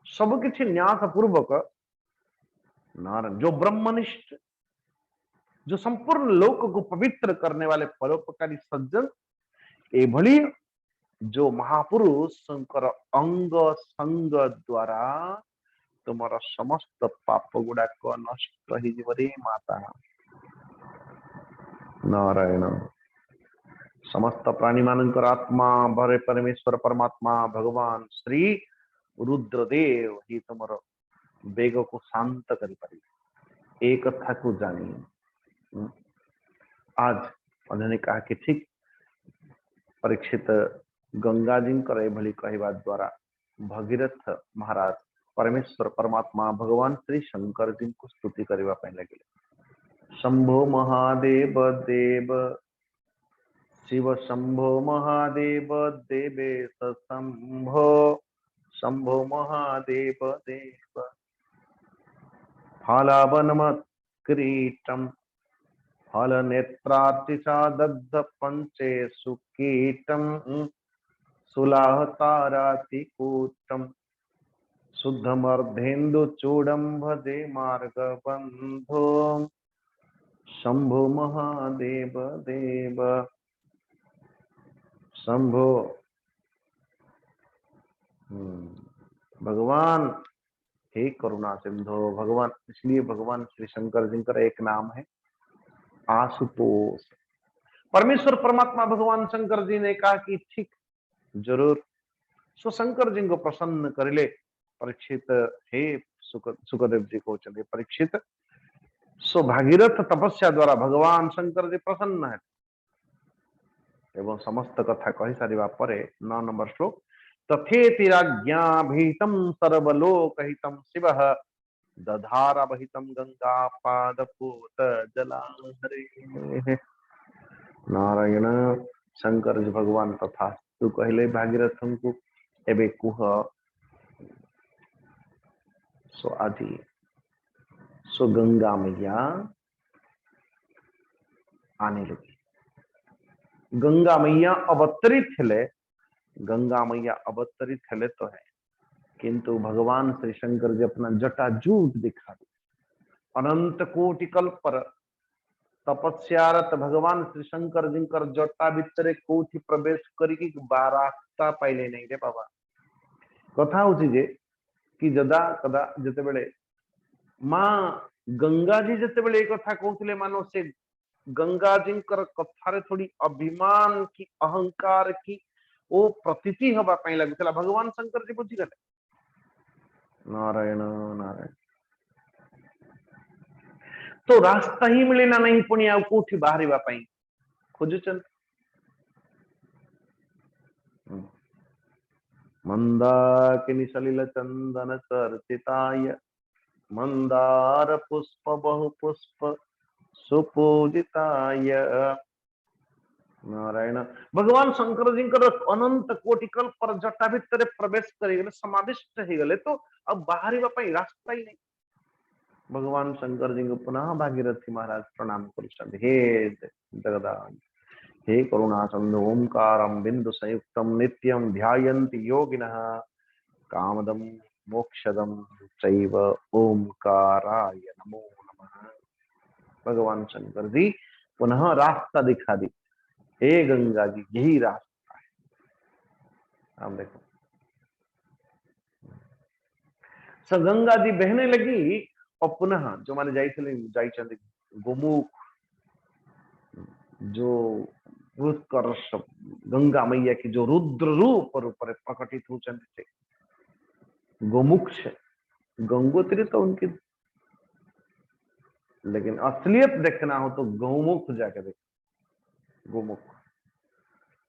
सब किछि न्यास पूर्वक नारायण जो ब्रह्मनिष्ठ जो संपूर्ण लोक को पवित्र करने वाले परोपकारी सज्जन एभली जो महापुरुष शंकर अंग संग द्वारा तुमर समस्त पाप गुड़ाक नष्ट हो माता नारायण। समस्त प्राणी मानकर आत्मा भरे परमेश्वर परमात्मा भगवान श्री रुद्रदेव ही तुमर बेग को शांत करि पारि एक कथा को जानिए। आज उन्होंने कहा कि ठीक परीक्षित गंगा जी भली कहवा द्वारा भगीरथ महाराज परमेश्वर परमात्मा भगवान श्री शंकर जी को स्तुति करने लगे। शंभो महादेव देव शिव शंभो महादेव देवेश शंभो शंभो महादेव देव फलावनमत्क्रीटम फल नेत्रातिशा दग्ध पंचे सुकीटम सुलाहतारातिकूटम शुद्धमर्धेन्दुचूडं भजे मार्गबन्धो शंभो महादेव देव शंभो। भगवान हे करुणा सिंधो भगवान, इसलिए भगवान श्री शंकर जी का एक नाम है आशुतोष। परमेश्वर परमात्मा भगवान शंकर जी ने कहा कि ठीक जरूर सो शंकर जी को प्रसन्न कर ले। परीक्षित हे सुखदेव जी को चले परीक्षित सो भागीरथ तपस्या द्वारा भगवान शंकर जी प्रसन्न है एवं समस्त कथा कही सारिबा परे 9 नंबर श्लोक तथेति राज्ञाभिहितं सर्वलोकहितं शिवः दधारवहितं गंगा पादपूत जलाहरे। नारायण शंकर जी भगवान तथा तू कहले भागीरथ को एबे कुह सो आदि सो गंगा मैया आने लगी। गंगा मैया अवतरित हेले, गंगा मैया अवतरित हेले तो है, किंतु भगवान श्री शंकर जी अपना जटाजूट दिखा दे। अनंत कोटि कल्प पर तपस्यारत भगवान श्री शंकर जी कर जटा भितर कोठी प्रवेश करिकी बारास्ता पाइले नहीं रे बाबा। कथा होची जे कि जदा कदा जते बेले मां गंगा जी जते बेले एक कथा कहउतले मानो से गंगा जी कर कथारे थोड़ी अभिमान की अहंकार की ओ प्रतीति हवा पाई लगुतला। भगवान शंकर जी बुझी गले। नारायण नारायण तो रास्ता ही मिलेना नहीं पुणी आ कोठी बाहरिबा पाई खोजुचन। मंदाकिनी सलिल चंदन चर्चिताय मंदार पुष्प बहु पुष्प सुपूजिताय। नारायण भगवान शंकर जी अनंत कोटि कल्प पर जटा भितर प्रवेश कर समाविष्ट हो गले तो अब बाहरिबा पाई रास्ता ही नहीं। भगवान शंकर जी को पुनः भागीरथी महाराज प्रणाम कर हे जगदान हे करुणा सिंधु ओंकारं बिंदु संयुक्तम नित्यं ध्यायन्ति योगिनः कामदम मोक्षदम चैव ओंकाराय नमो नमः। भगवान शंकर जी पुनः रास्ता दिखा दी। हे गंगा जी यही रास्ता है। आप देखो स गंगा जी बहने लगी और पुनः जो माने जाइछन्ति गोमुख जो उत्कर्ष गंगा मैया की जो रुद्र रूप रूप प्रकटित होचन्ति गोमुख से गंगोत्री तो उनकी, लेकिन असलियत देखना हो तो गौमुख जाके देखो गोमुख।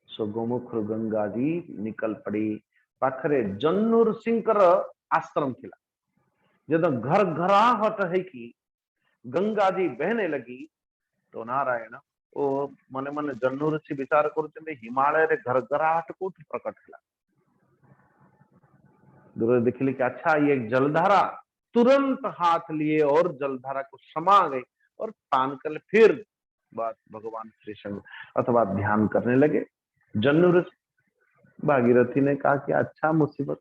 सो गोमुख गंगा जी निकल पड़ी। पाखरे जन्नूर सिंह आश्रम थिला। जब घर घराहट है कि गंगा जी बहने लगी तो नारायण ओ मने मने जन्नूर ऋषि विचार कर हिमालय रे घर घराहट को प्रकट है। दूर देखिले कि अच्छा ये एक जलधारा, तुरंत हाथ लिए और जलधारा को समा गई और पान कर फिर बात भगवान श्री शंकर अथवा ध्यान करने लगे। जन्नूर भागीरथी ने कहा कि अच्छा मुसीबत,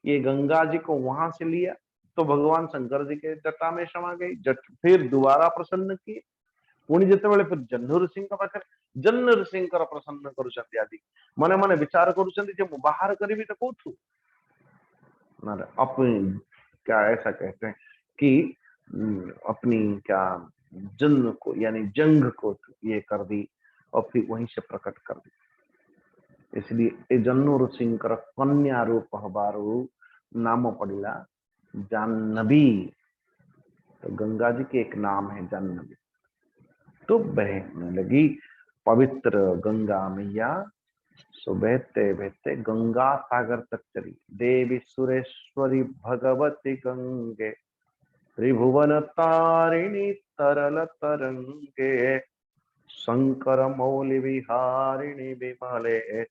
ये गंगा जी को वहां से लिया तो भगवान शंकर जी के जटा में समा गई। जट फिर दोबारा प्रसन्न किए पुणी जिते बेले फिर जन्नूर सिंह पाखे जन्नूर सिंह प्रसन्न करुचंती आदि मने मने विचार करुचंती जे बाहर करी तो कौथु ना अपनी क्या ऐसा कहते हैं कि अपनी क्या जन्म को यानी जंग को ये कर दी और फिर वहीं से प्रकट कर दी। इसलिए जन्नूर सिंह कन्या रूप हबारू नाम पड़िला जाह्नवी। तो गंगा जी के एक नाम है जाह्नवी। तो बहने लगी पवित्र गंगा मैया। सो बहते बहते गंगा सागर तक चली। देवी सुरेश्वरी भगवती गंगे, त्रिभुवन तारिणी तरल तरंगे, शंकर मौलि विहारिणी विमले,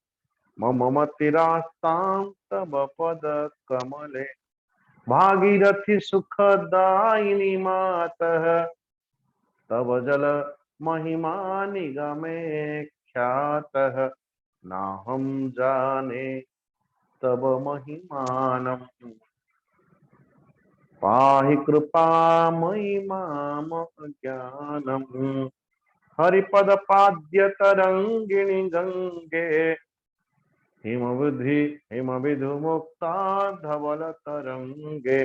मम मतिरास्तां तव पद कमले। भागीरथी सुखदायिनी मातः, तव जल महिमा निगमे ख्यातः, नाहं जाने तव महिमानम्। पाहि कृपामयि माम अज्ञानम्। हरिपद पाद्य तरंगिणी गंगे, हिम विधु मुक्ता धवल तरंगे,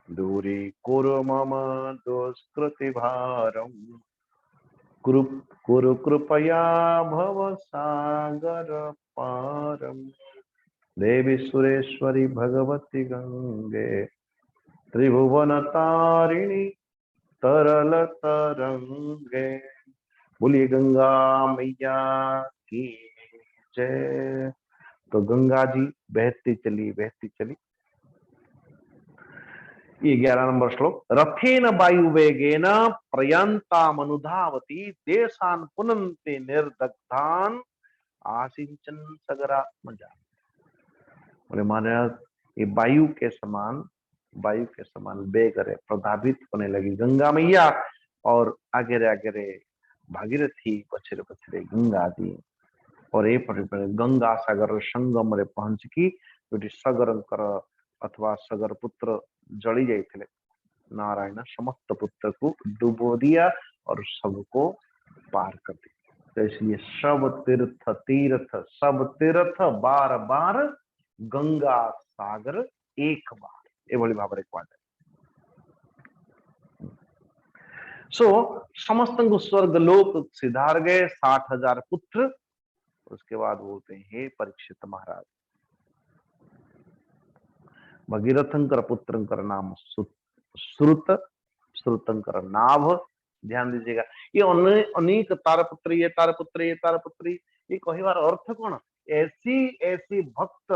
दूरी कुरु मम दुष्कृति भारम्। कुरु कृपया भव सागर पारम्। देवी सुरेश्वरी भगवती गंगे, त्रिभुवन तारिणी तरल तरंगे। बोलिए गंगा मैया की जय। तो गंगा जी बहती चली बहती चली। ये 11 नंबर श्लोक। रथेन वायुवेगेन प्रयंतामनुधावती, देशान पुनन्ते निर्दग्धान आसिंचन सगरात्मजा। बोले महाराज ये वायु के समान वेग रे प्रभावित होने लगी गंगा मैया, और आगे आगे भागीरथी पछरे पछरे गंगा जी, और ये गंगा सागर संगम रे पहुंच की, जो सगरंकर अथवा सगर पुत्र जड़ी जाते नारायण समस्त पुत्र को डुबो दिया और सबको पार कर दिया। तो इसलिए सब तीर्थ बार बार, गंगा सागर एक बार, ये भली भाव एक बार। सो समस्त स्वर्ग लोक सिधार गए 60,000 पुत्र। उसके बाद बोलते हैं हे परीक्षित महाराज, भगीरथंकर पुत्रंकर नाम श्रुत, श्रुतंकर नाभ। ध्यान दीजिएगा, ये अनेक तारपुत्री, ये तारपुत्री, ये तारपुत्री, ये कहिबार अर्थ कौन? ऐसी ऐसी भक्त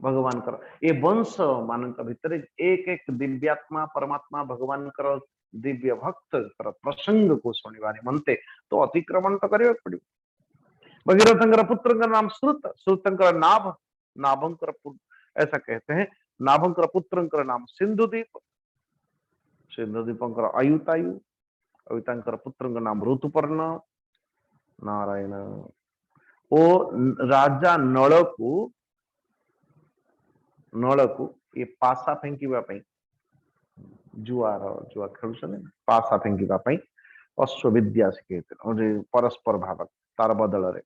भगवान कर, ये वंश मान भीतर एक एक दिव्यात्मा परमात्मा भगवान कर दिव्य भक्त कर प्रसंग को शुणवार मनते तो अतिक्रमण तो करने पड़ो। भगीरथंकर पुत्र का नाम श्रुत, श्रुतंकर नाभ, नाभंकर, ऐसा कहते हैं। नाभंकर पुत्रंकर नाम सिंधुदीप, सिंधुदीपंकर अयुतायु, अयुतांकर पुत्रंकर नाम ऋतुपर्ण। नारायण ओ राजा नल को ये पासा फेंकिबा पई, जुआर जुआ खेलुछन, पासा फेंकिबा पई अश्वविद्या शिखेते परस्पर भाव तार बदल रे।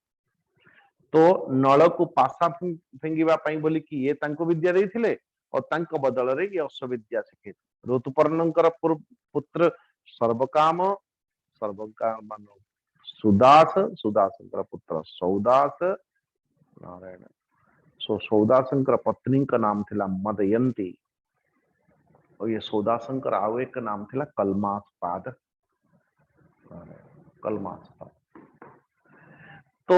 तो नल को पासा फेंगिबा पई बोली कि ये तांको विद्या देथिले, और तांको बदल रे ये अश्वविद्या शिखेते। ऋतुपर्णंकर पुत्र सर्वकाम, सर्वकाम मानो सुदास, सुदासंकर पुत्र सौदास। नारायण सो सौदासंकर पत्नी का नाम थिला मदयंती, और ये सौदासंकर आउ एक नाम थिला कलमासपाद। कलमासपाद तो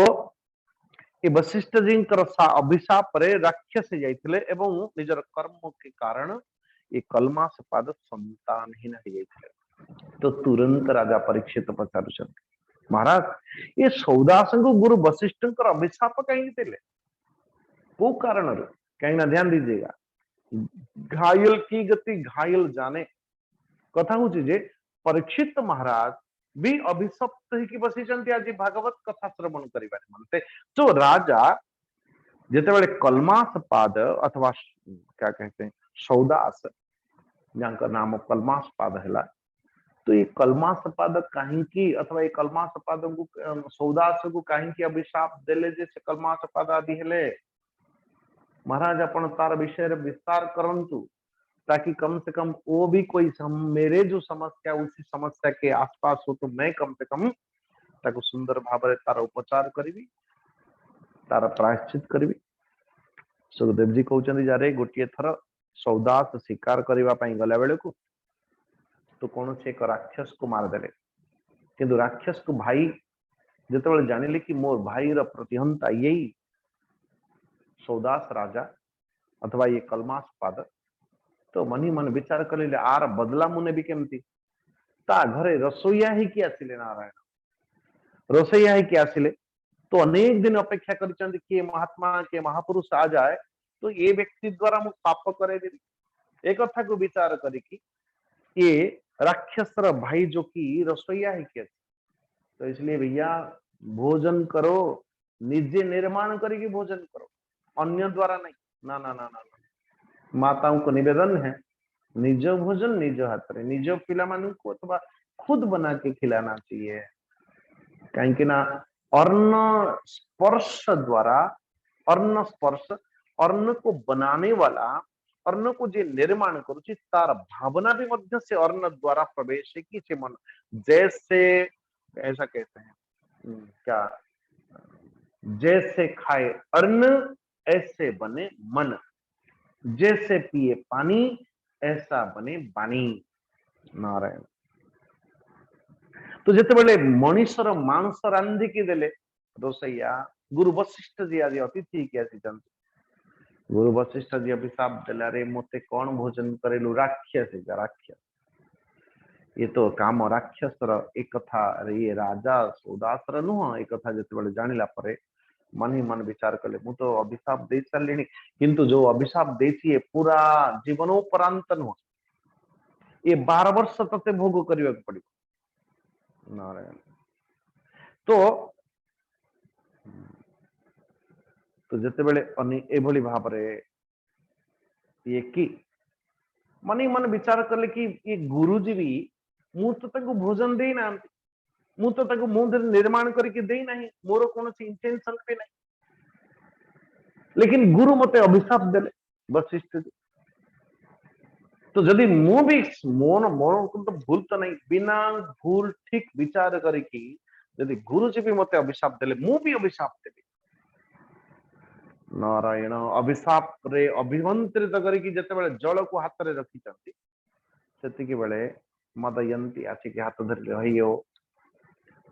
ये वशिष्ठ जी अभिशाप रे राक्षस जाइथिले एवं निजर कर्म के कारण ये कलमासपाद संतानहीन हो जाइथिले। तो तुरंत राजा परीक्षित पचारुछन, महाराज ये सौदासंग गुरु वशिष्ठंकर अभिशाप कहीं देले, वो कारण रे कहीं ध्यान दीजिएगा। घायल की गति घायल जाने कथा हूँ जे परीक्षित महाराज भी अभिशप्त ही बसी आज भागवत कथा श्रवण करिबार मनते। तो राजा जेतेबेले कलमासपाद अथवा क्या कहते हैं सौदास, जहाँ नाम कलमासपाद है, तो ये कलमासपाद कहीं अथवा ये कलमासपाद को सौदास को कहीं अभिशाप देले जैसे कलमासपाद आदि हेले। महाराज अपन तार विषय विस्तार करंतु, ताकि कम से कम वो भी कोई मेरे जो समस्या उसी समस्या के आसपास हो, तो मैं कम से कम ताको सुंदर भाव तार उपचार करी, तार प्रायश्चित करी। सुखदेव जी कहते जा रे गोटे थर सौदास शिकार करने गला बेले को तो कौन से एक राक्षस को मारदेले किंतु राक्षस को भाई जिते जानिले कि मोर भाई प्रतिहंता यही सौदास राजा अथवा ये कलमास पाद तो मनी मन विचार कले आर बदला मुने भी केमती ता घरे रसोईया ही कि आसिले नारायण रसोईया ही कि आसिले तो अनेक दिन अपेक्षा करिसंती कि महात्मा के महापुरुष आ जाए तो ये व्यक्ति द्वारा मु पाप करे देबी एक कथा को विचार करी कि ये राक्षसर भाई जो कि रसोईया ही कि तो इसलिए भैया भोजन करो निजे निर्माण करके भोजन करो अन्य द्वारा नहीं ना ना ना ना, ना। माताओं को निवेदन है निज भोजन निज हाथ में निज पिला मान को अथवा खुद बना के खिलाना चाहिए कहीं ना अन्न स्पर्श द्वारा अन्न स्पर्श अन्न को बनाने वाला अन्न को जो निर्माण करुच्ची तार भावना भी मध्य से अन्न द्वारा प्रवेश है कि मन जैसे ऐसा कहते हैं क्या जैसे खाए अन्न ऐसे बने मन जैसे पिए पानी ऐसा बने बानी नारायण तो जिते बड़े मनीषर मांस रांधि की देले रोसैया गुरु वशिष्ठ जी आज अतिथि के आसी गुरु वशिष्ठ जी अभिशाप देला रे मते कौन भोजन करेलु राक्षस राक्षस ये तो काम राक्षसर एक कथा ये राजा सौदासर नुह एक कथा जिते जानिला परे मन ही मन विचार कले मु तो अभिशाप दे सारे किंतु जो अभिशाप देती पूरा जीवनोपरांत नुह ये 12 वर्ष तते भोग करने पड़ो नारायण तो जिते बड़े भाव ये कि मन ही मन विचार कले कि ये गुरुजी भी मु तो भोजन दे ना मु तो मु निर्माण करके दे ना मोर कौन इंटेंशन भी नहीं लेकिन गुरु मते अभिशाप देले वशिष्ठ जी तो जदि मु भी मोन मोन तो भूल तो नहीं बिना भूल ठीक विचार करके यदि गुरुजी भी मते अभिशाप देले मु भी अभिशाप देबी नारायण अभिशाप रे अभिमंत्रित करके जते जल को हाथ रे रखी सेतिकी बेले मदयंती आसिक हाथ धरले हयो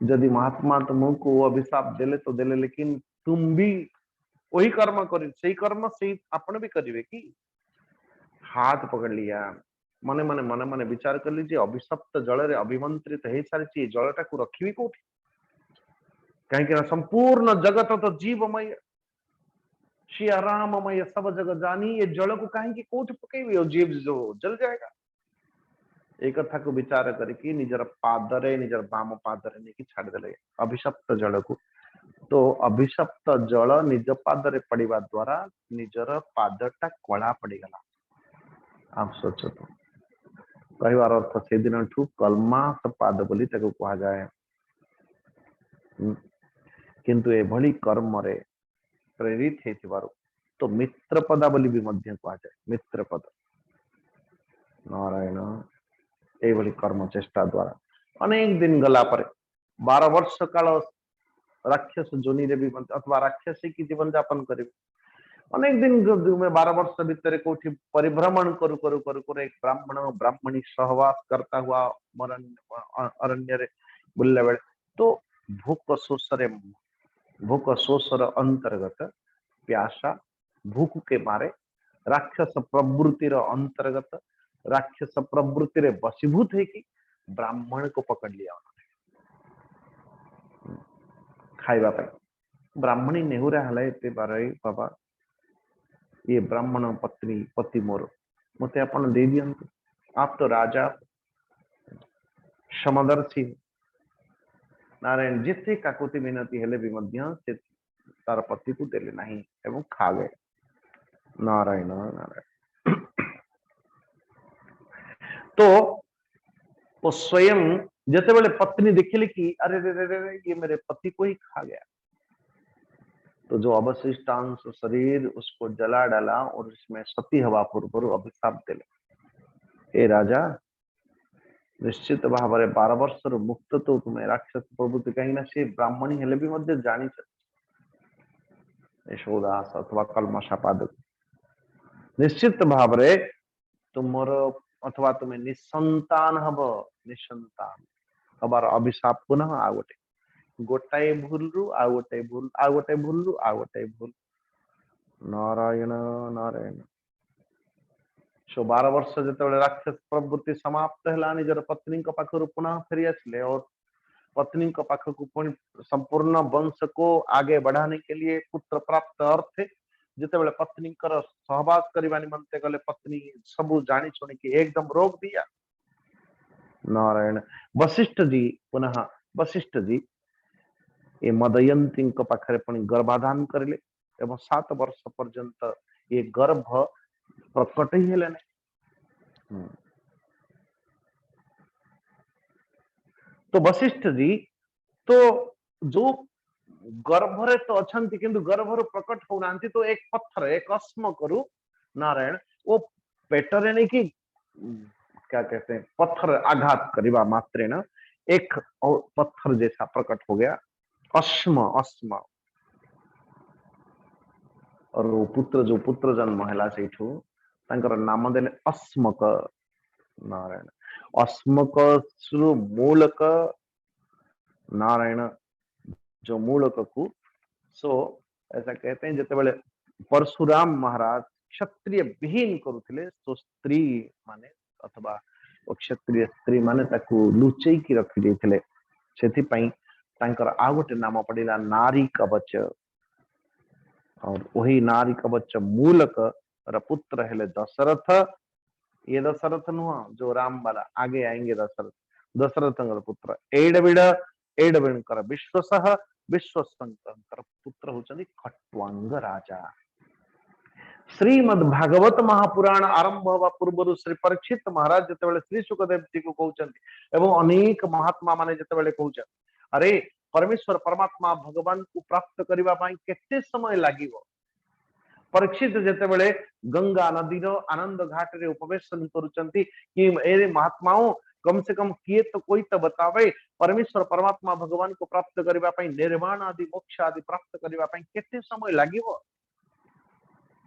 यदि महात्मा तुमको अभिशाप देले तो देले लेकिन तुम भी वही कर्म कर सही कर्म से आपण भी करिवे कि हाथ पकड़ लिया मने मने मने मने विचार कर लीजिए अभिशप्त जल रे अभिमंत्रित हो सारी जलटा को रखी कौटी कहीं संपूर्ण जगत तो जीवमय श्री राममय सब जगत जानी ये जल को कहीं कौट पकड़ जीव जो जल जाएगा एक कथा को विचार करके निजर पादरे निजर बाम पादरे नहीं छाड़ देले अभिशप्त जल को तो अभिशप्त जल निज पादरे पड़िबा द्वारा निजर पादटा कला पड़गला आप सोचो तो कहबार अर्थ से दिन ठू कलमास पाद बोली कह जाए किंतु एभली कर्म रे प्रेरित हेतिबारु तो मित्रपदा बोली भी मध्य कह जाए मित्रपद नारायण एभली कर्म चेष्टा द्वारा अनेक दिन गला पर 12 वर्ष काल राक्षस जोनी रे भी अथवा राक्षसी की जीवन यापन करें अनेक दिन 12 वर्ष भितर कौटी परिभ्रमण करू करू करू करू एक ब्राह्मण ब्राह्मणी सहवास करता हुआ अरण्य रे बुल्ले बेले तो भूख शोषर अंतर्गत प्यासा भूख के मारे राक्षस प्रवृत्ति अंतर्गत राक्षस प्रवृत्ति रे वशीभूत है कि ब्राह्मण को पकड़ लिया खाइबा ब्राह्मणी नेहुरा हला बाबा ये ब्राह्मण पत्नी पति मोर मते अपन दे दियंतु आप तो राजा समदर्शी नारायण जिते काकुति मिनती हेले भी मध्य से तार पति को देले नहीं एवं खा गए नारायण नारायण तो वो स्वयं जैसे बोले पत्नी देखिले कि अरे रे रे रे ये मेरे पति को ही खा गया तो जो अवशिष्टांश शरीर उसको जला डाला और इसमें सती हवा पूर्व अभिशाप दिले हे राजा निश्चित भाव 12 वर्ष मुक्त तो तुम्हें राक्षस प्रवृत्ति कहीं से ब्राह्मणी हेले भी मध्य जानी यशोदास अथवा कलमशापाद निश्चित भाव तुमर अथवा तुम्हें निसंतान हब निसंतान हबार अभिशाप पुनः आ गोटे गोटाए भूल रु आ गोटे भूल आ गोटे भूल रु आ गोटे भूल नारायण नारायण। सो 12 वर्ष जिते राक्षस प्रवृत्ति समाप्त है निजर पत्नी पाखर पुनः फेरी आसले और पत्नी पाखक पुणी संपूर्ण वंश को आगे बढ़ाने के लिए पुत्र प्राप्त अर्थे जिते पत्नी सहवास करने निमंते गले पत्नी सबू जानी शुणी कि एकदम रोक दिया। नारायण वशिष्ठ जी पुनः वशिष्ठ जी ये मदयंती पाखे पुणी गर्भाधान करले एवं 7 वर्ष पर्यंत ये गर्भ प्रकट ही हेले तो वशिष्ठ जी तो जो गर्भरे तो अच्छा किंतु गर्भर प्रकट होना तो एक पत्थर एक अस्म करू नारायण वो पेटरे नहीं कि क्या कहते हैं पत्थर आघात करवा मात्रे न एक पत्थर जैसा प्रकट हो गया अस्म अस्म और वो पुत्र जो पुत्र जन्म है से नाम देले अस्मक नारायण अस्मक मूलक नारायण जो मूलक को सो ऐसा कहते हैं जिते परशुराम महाराज क्षत्रिय विहीन करुले तो स्त्री माने अथवा क्षत्रिय स्त्री माने ताकू लुचई की रखी देथिले सेथि पई तांकर आ गोटे नाम पड़िला नारी कवच और वही नारी कवच मूलक पुत्र हेले दशरथ ये दशरथ नुह जो राम वाला आगे आएंगे दशरथ दशरथ पुत्र एडविणकर विश्वसह विश्वसंकर पुत्र होचंदी खट्वांग राजा। श्रीमद भागवत महापुराण आरंभ हवा पूर्व श्री परीक्षित महाराज जिते श्री सुखदेव जी को कहते एवं अनेक महात्मा माने जिते कहते अरे परमेश्वर परमात्मा भगवान को प्राप्त करने केते समय लागिवो। परीक्षित जिते गंगा नदी आनंद घाट रे उपवेशन करुचंती कि ए महात्माओं कम से कम किए तो कोई तो बतावे परमेश्वर परमात्मा भगवान को प्राप्त करने निर्वाण आदि मोक्ष आदि प्राप्त करने केते समय लागिवो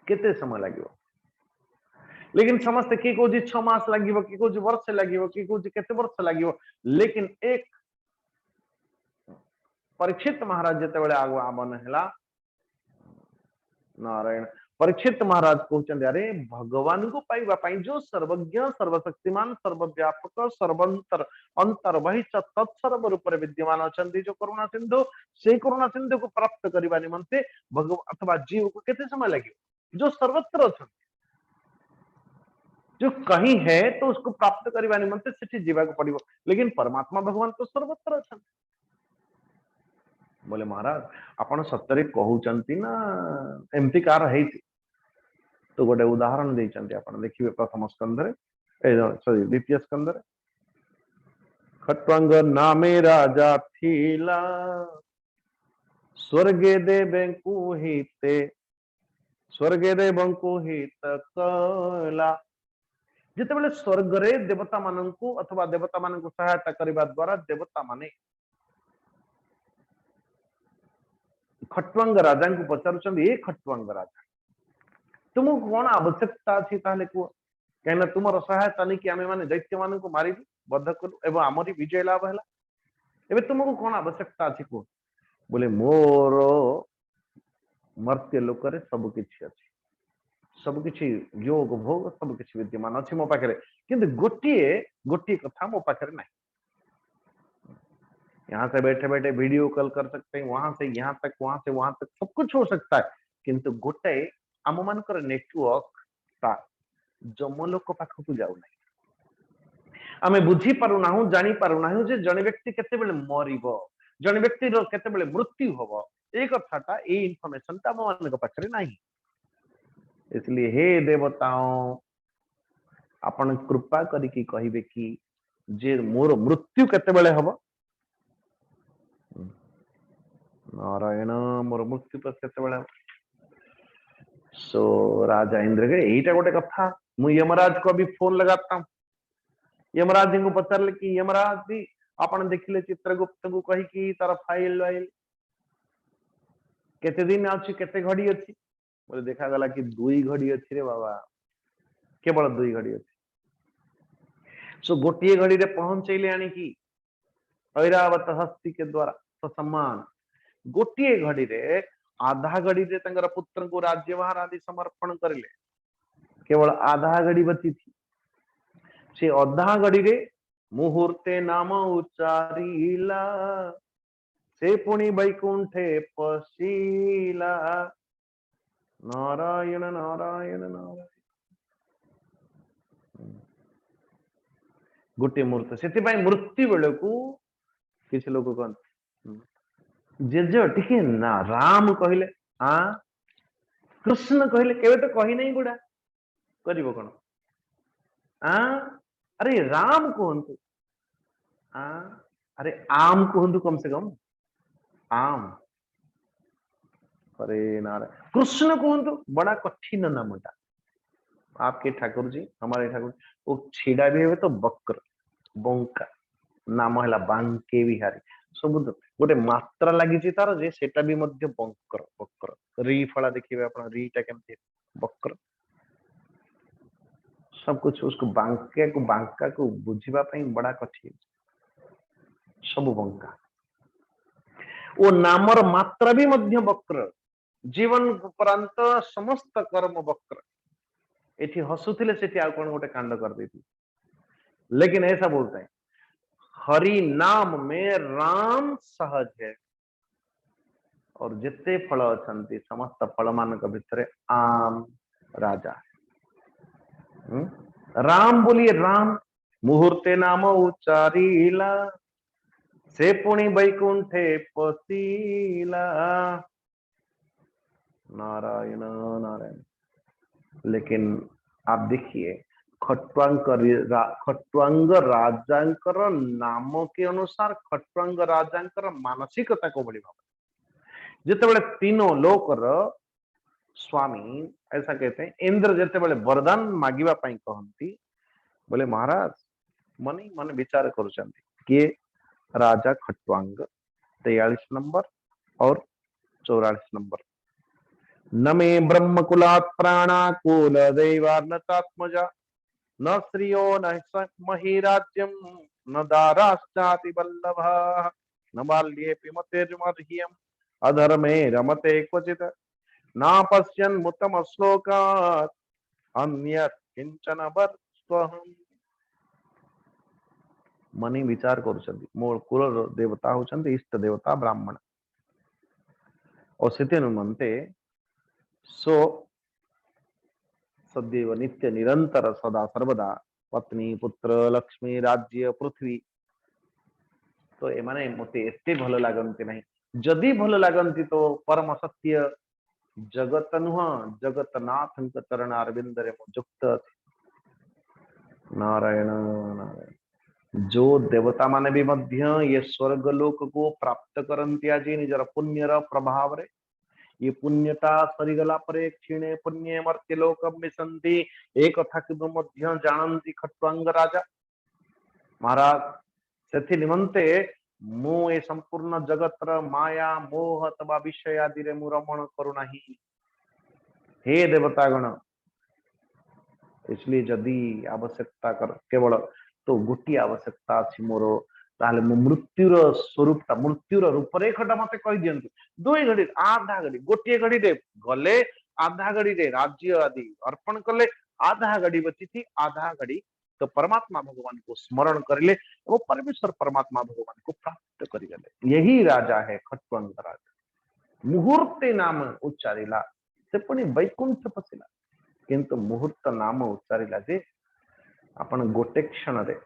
केते समय लागिवो। लेकिन समस्त किए कौन 6 मास लागिवो किए कौन वर्ष लागिवो किए कौन केते वर्ष लागिवो लेकिन एक परीक्षित महाराज जिते आगमन है नारायण परीक्षित महाराज कहते अरे भगवान को पाइबा जो सर्वज्ञ सर्वशक्तिमान सर्वव्यापक सर्वंतर अंतर वही तत्सर्व रूप विद्यमान अच्छा जो करुणा सिंधु से करुणा सिंधु को प्राप्त करने निमंते भगवान अथवा जीव को कितने समय लगे जो सर्वत्र अच्छा जो कहीं है तो उसको प्राप्त करने निमंते सेठी जीवा को पड़ो लेकिन परमात्मा भगवान तो सर्वत्र अच्छा बोले महाराज आपण सत्तरे कहउचंती ना एमती कार है तो गोटे उदाहरण देचंती आपण देखिए प्रथम स्कंद रे सॉरी द्वितीय स्कंद रे खट्वांग नामे राजा थीला स्वर्गे देवंकु हित कला जिते स्वर्ग रे देवता माननकु अथवा देवता माननकु सहायता करबा द्वारा देवता माने खट्वांग राजा को पचारुचंद ये खट्वांग राजा तुमको कौन आवश्यकता अच्छी ताले को कहना तुम सहायता नहीं कि आम मैंने दैत्य मान को मारिबु बद्ध करू एवं आमरी विजय लाभ है एवं तुमको कौन आवश्यकता अच्छी को बोले मोर मर्त्य लोक सबकि योग भोग सबकि विद्यमान अच्छी मो पाखे किंतु गोटे कथा मो पाखे ना यहाँ से बैठे बैठे वीडियो कॉल कर सकते हैं वहां से यहाँ तक वहां से वहां तक सब कुछ हो सकता है किंतु गोटे आम मान नेटवर्क जमलोक पाखक जाऊ ना आम बुझी पारुना जानी पारुना जे जने व्यक्ति केते बेले मरिबो जने व्यक्ति केते बेले मृत्यु होबो ए कथाटा ए इनफॉरमेशन ता आम मान पाखरे नहीं इसलिए हे देवताओं आपण कृपा करिकी कहिबे कि जे मोर मृत्यु केते बेले हबो नारायण मोर मृत्यु पर केते सो राजा इंद्र के यहीटा गोटे कथा मु यमराज को भी फोन लगाता हूं यमराज जी को पचारे कि यमराज जी आपन देखिले चित्रगुप्त को कही कि तार फाइल वाइल केते दिन अछि केते घड़ी अछि बोले देखा गला कि 2 घड़ी अछि रे बाबा केवल 2 घड़ी अछि सो गोटे घड़ी रे पहुंचैले आनी की ऐरावत हस्ती के द्वारा तो सम्मान गोटे घड़ी रे आधा घड़ी रे तंगर पुत्र को राज्यभार आदि समर्पण करले केवल आधा घड़ी बची थी से अधा घड़ी रे मुहूर्ते नाम उच्चारिला से पुणी वैकुंठे पशिला नारायण नारायण नारायण गोटे मुहूर्त से मृत्यु बेल को किसी लोग कहते जेज टिके ना राम कहले हाँ कृष्ण कहले केवे तो कही नहीं गुड़ा करिवो कोन अरे राम कहतु अरे आम कहतु कम से कम आम अरे नारायण कृष्ण कहतु बड़ा कठिन नामटा आपके ठाकुर जी हमारे ठाकुर वो छिड़ा भी हुए तो बक्र बंका नाम है बांके बिहारी सब गोटे मात्रा लगी तार जे सेटा भी मध्य बंकर बक्र री फला देखिए आप रीटा केमती बक्र सब कुछ उसको बांका को बुझीबा बड़ा कठिन सब बंका वो नामर मात्रा भी मध्य वक्र जीवन उपरांत समस्त कर्म वक्र एठी हसुथिले सेठी आ कोन गोटे कांड कर देती लेकिन ऐसा बोलते हैं हरि नाम में राम सहज है और जिते फल अच्छा समस्त फल मान भितर आम राजा है राम बोलिए राम मुहूर्ते नाम उच्चारिला से पुणी वैकुंठे पशिला नारायण नारायण लेकिन आप देखिए खट्वांग राजांकर नाम के अनुसार खट्वांग राजांकर मानसिकता को बड़ी भाव जिते बड़े तीनों लोकर स्वामी ऐसा कहते हैं इंद्र जिते बड़े वरदान मागिबा पई कहंती बोले महाराज मन मन विचार करुचंती कि राजा खट्वांग 43 नंबर और 44 नंबर न मे ब्रह्म कुलात् प्राणा कुल दैवात्मजा न श्रियो न मही राज्यम न दाराश्चाति वल्लभा न बाल्ये मतेर्मर्ह्यम् अधर्मे रमते क्वचित् न पश्यन् मुतम श्लोकात् अन्यत् किंचन वर्त्वहम् मनी विचार करुछन्ति मोर कुल देवता होछन्ति इष्ट देवता ब्राह्मण और सेते मनते सो सदैव नित्य निरंतर सदा सर्वदा पत्नी पुत्र लक्ष्मी राज्य पृथ्वी तो ए माने मते एते भल लागंती नहीं जदि भल लागंती तो परम सत्य जगत नुह जगत नाथ चरण अरविंद रे मुक्त नारायण नारायण जो देवता माने भी मध्य ये स्वर्ग लोक को प्राप्त करंती आज निजर पुण्यर प्रभाव रे ये पुण्यता सरीगला परे क्षीणे पुण्य मर्त्य लोकम मिसंति एक कथा के मध्य जानंती खट्वांग राजा महाराज सेथि निमंते मु ए संपूर्ण जगतर माया मोह तबा विषय आदि रे मु रमण करू नाही हे देवतागण इसलिए जदि आवश्यकता कर केवल तो गोटी आवश्यकता अछि मोर ताले मृत्युर स्वरूपटा मृत्युर रूपरेखटा मते कहि दियंतु दुई घड़ी आधा घड़ी गोटे घड़ी रे गले आधा घड़ी रे राज्य आदि अर्पण कले आधा घड़ी बची थी आधा घड़ी तो परमात्मा भगवान को स्मरण करले वो परमेश्वर परमात्मा भगवान को प्राप्त करिगले यही राजा है खट्वांग राजा मुहूर्ते नाम उच्चारिला से पुणी वैकुंठ पसिला किंतु मुहूर्त नाम उच्चारिला जे अपन गोटे क्षण रे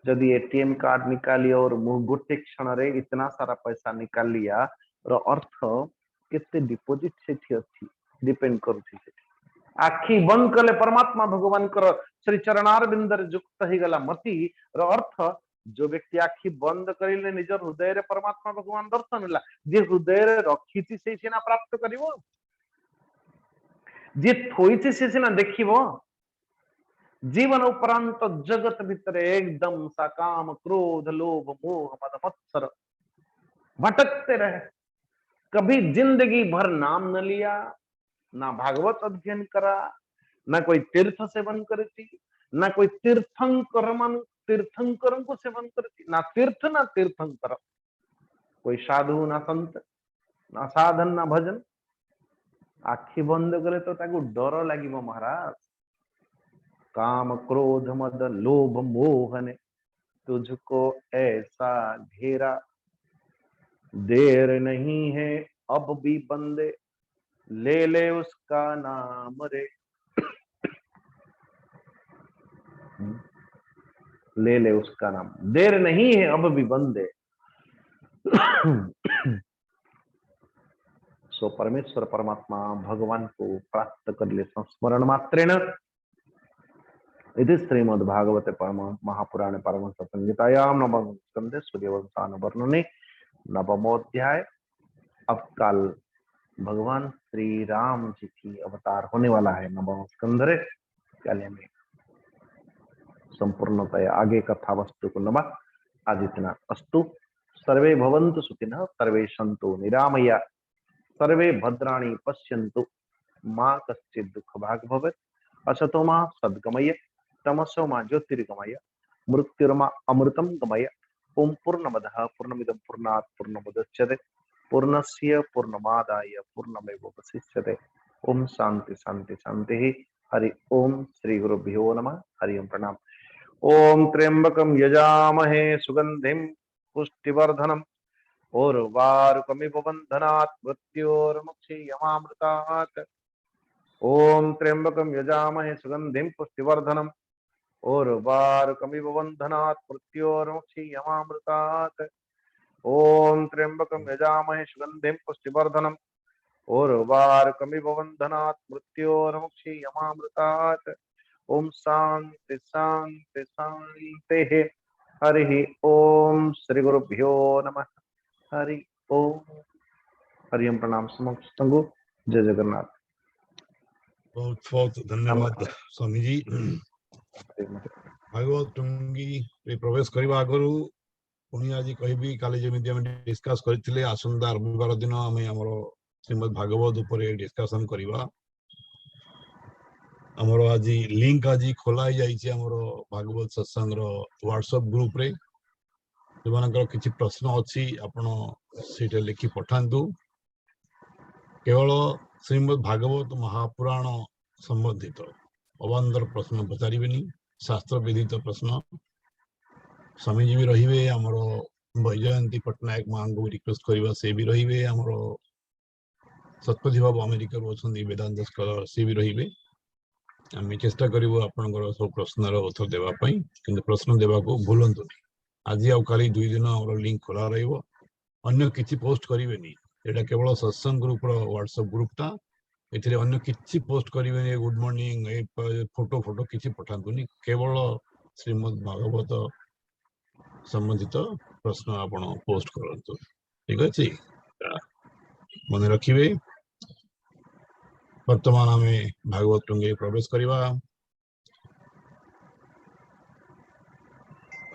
जदि एटीएम कार्ड निकाली और गोटे क्षण रे इतना सारा पैसा निकाल लिया और अर्थ केते डिपोजिट सेठी अछि डिपेंड करूछि आखि बंद कले परमात्मा भगवान कर श्री चरणारविंद युक्त ही गला मति रो अर्थ जो व्यक्ति आखि बंद करिले निजर हृदय रे परमात्मा भगवान दर्शन ला जे हृदय रे रखिछि से सिना प्राप्त करिवो जे थोइछि से सिना देखिवो जीवन उपरांत जगत भीतर एकदम सा काम क्रोध लोभ मोह मद मत्सर भटकते रहे कभी जिंदगी भर नाम न लिया ना भागवत अध्ययन करा ना कोई तीर्थ सेवन करी ना कोई तीर्थंकर मन तीर्थंकर को सेवन करती, ना तीर्थ ना तीर्थंकर, कोई साधु ना संत ना साधन ना भजन, आखि बंद करे तो ताकू डर लगे महाराज। काम क्रोध मद लोभ मोह ने तुझको ऐसा घेरा, देर नहीं है अब भी बंदे, ले ले उसका नाम रे, ले ले उसका नाम, देर नहीं है अब भी बंदे। सो परमेश्वर परमात्मा भगवान को प्राप्त कर ले संस्मरण मात्रेण। इति श्रीमद्भागवते परम महापुराणे परमहंस संहितायां नवम स्कंदे सूर्यवंशान वर्णने नवमोध्याय। अब कल भगवान श्री राम जी की अवतार होने वाला है नवम स्कंदरे। कल में संपूर्णतया आगे कथा वस्तु को नमा आज इतना अस्तु। सर्वे भवन्तु सुखिनः, सर्वे सन्तु निरामया, सर्वे भद्राणि पश्यन्तु, मां कश्चित् दुःख भाग् भवेत्। असतो मा सद्गमय, तमसो मा ज्योतिर्गमय, मृत्युर्मा अमृतं गमय। ओम पूर्णमदः पूर्णमिदं पूर्णात् पूर्णमुदच्यते, पूर्णस्य पूर्णमादाय पूर्णमेवावशिष्यते। ओम शांति शांति शांति। हरि ओम। श्री गुरुभ्यो नमः। हरि ओम। प्रणाम। ओम त्र्यंबकं यजामहे सुगंधिं पुष्टिवर्धनम् उर्वारुकमिव बन्धनात् मृत्योर्मुक्षीयमामृतात्। ओम त्र्यंबकं यजामहे सुगंधिं पुष्टिवर्धनम् उर्वारुकमिव बन्धनात् मृत्योर्मुक्षीयमामृतात्। ओम त्र्यंबकं यजामहे सुगंधिं पुष्टिवर्धनम् उर्वारुकमिव बन्धनात् मृत्योर्मुक्षीयमामृतात्। ओम शांति शांति शांति। हरि ओम। श्री गुरुभ्यो नमः। हरि ओम। हरि ओम। प्रणाम समस्त। जय जगन्नाथ। बहुत बहुत धन्यवाद स्वामी जी। भागवत टुंगी प्रवेश करने आगु पुणी आज कहि काली जमी डिस्कस करते आसंता रविवार दिन आम श्रीमद भागवत उपरे डिस्कसन करवा। आमर आज लिंक आज खोला भागवत सत्संग व्हाट्सएप ग्रुप रे जो किसी प्रश्न अच्छी आपण से लिखि पठातु। केवल श्रीमद भागवत महापुराण संबंधित अवान्तर प्रश्न पचारे, शास्त्र विधित प्रश्न। स्वामीजी भी रही, आमर वैजयंती पट्टनायक माँ को रिक्वेस्ट करवा से भी रही, आमर सतपथी बाबू अमेरिका अच्छा वेदांत स्कॉलर सी भी रही। आम चेष्टा करूँ आपंकर सब प्रश्नर उत्तर देवाई, कि प्रश्न देवा भूलु। आज आ काली 2 दिन लिंक खोला रही। किसी पोस्ट करेंगे, यहाँ केवल सत्संग ग्रुप व्हाट्सएप ग्रुपटा। एथिरे अन्य किसी पोस्ट करेंगे, गुड मॉर्निंग फोटो फोटो किसी पठातुनि, केवल श्रीमद भागवत संबंधित प्रश्न आपण पोस्ट करंतु। ठीक अच्छे, मन रखिए। वर्तमान आम भागवत टुंगे प्रवेश करवा।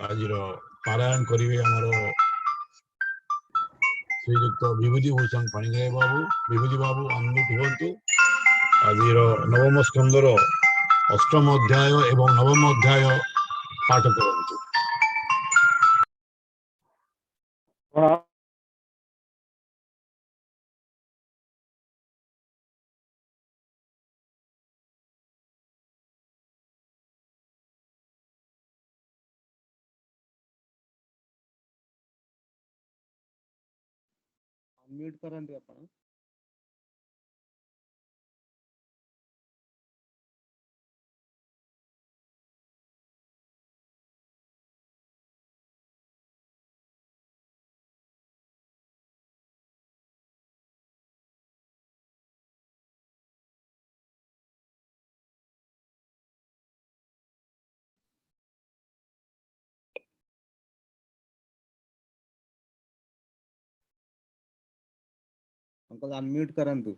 आज पारायण करेंगे आमर श्रीयुक्त विभूति भूषण पाणिग्राही बाबू। विभूति बाबू अनम्यूट हुंतु। आज नवम स्कंदर अष्टम अध्याय एवं नवम अध्याय पाठ करंतु। म्यूट करंतु आपण। अंकल अनम्यूट करंतु।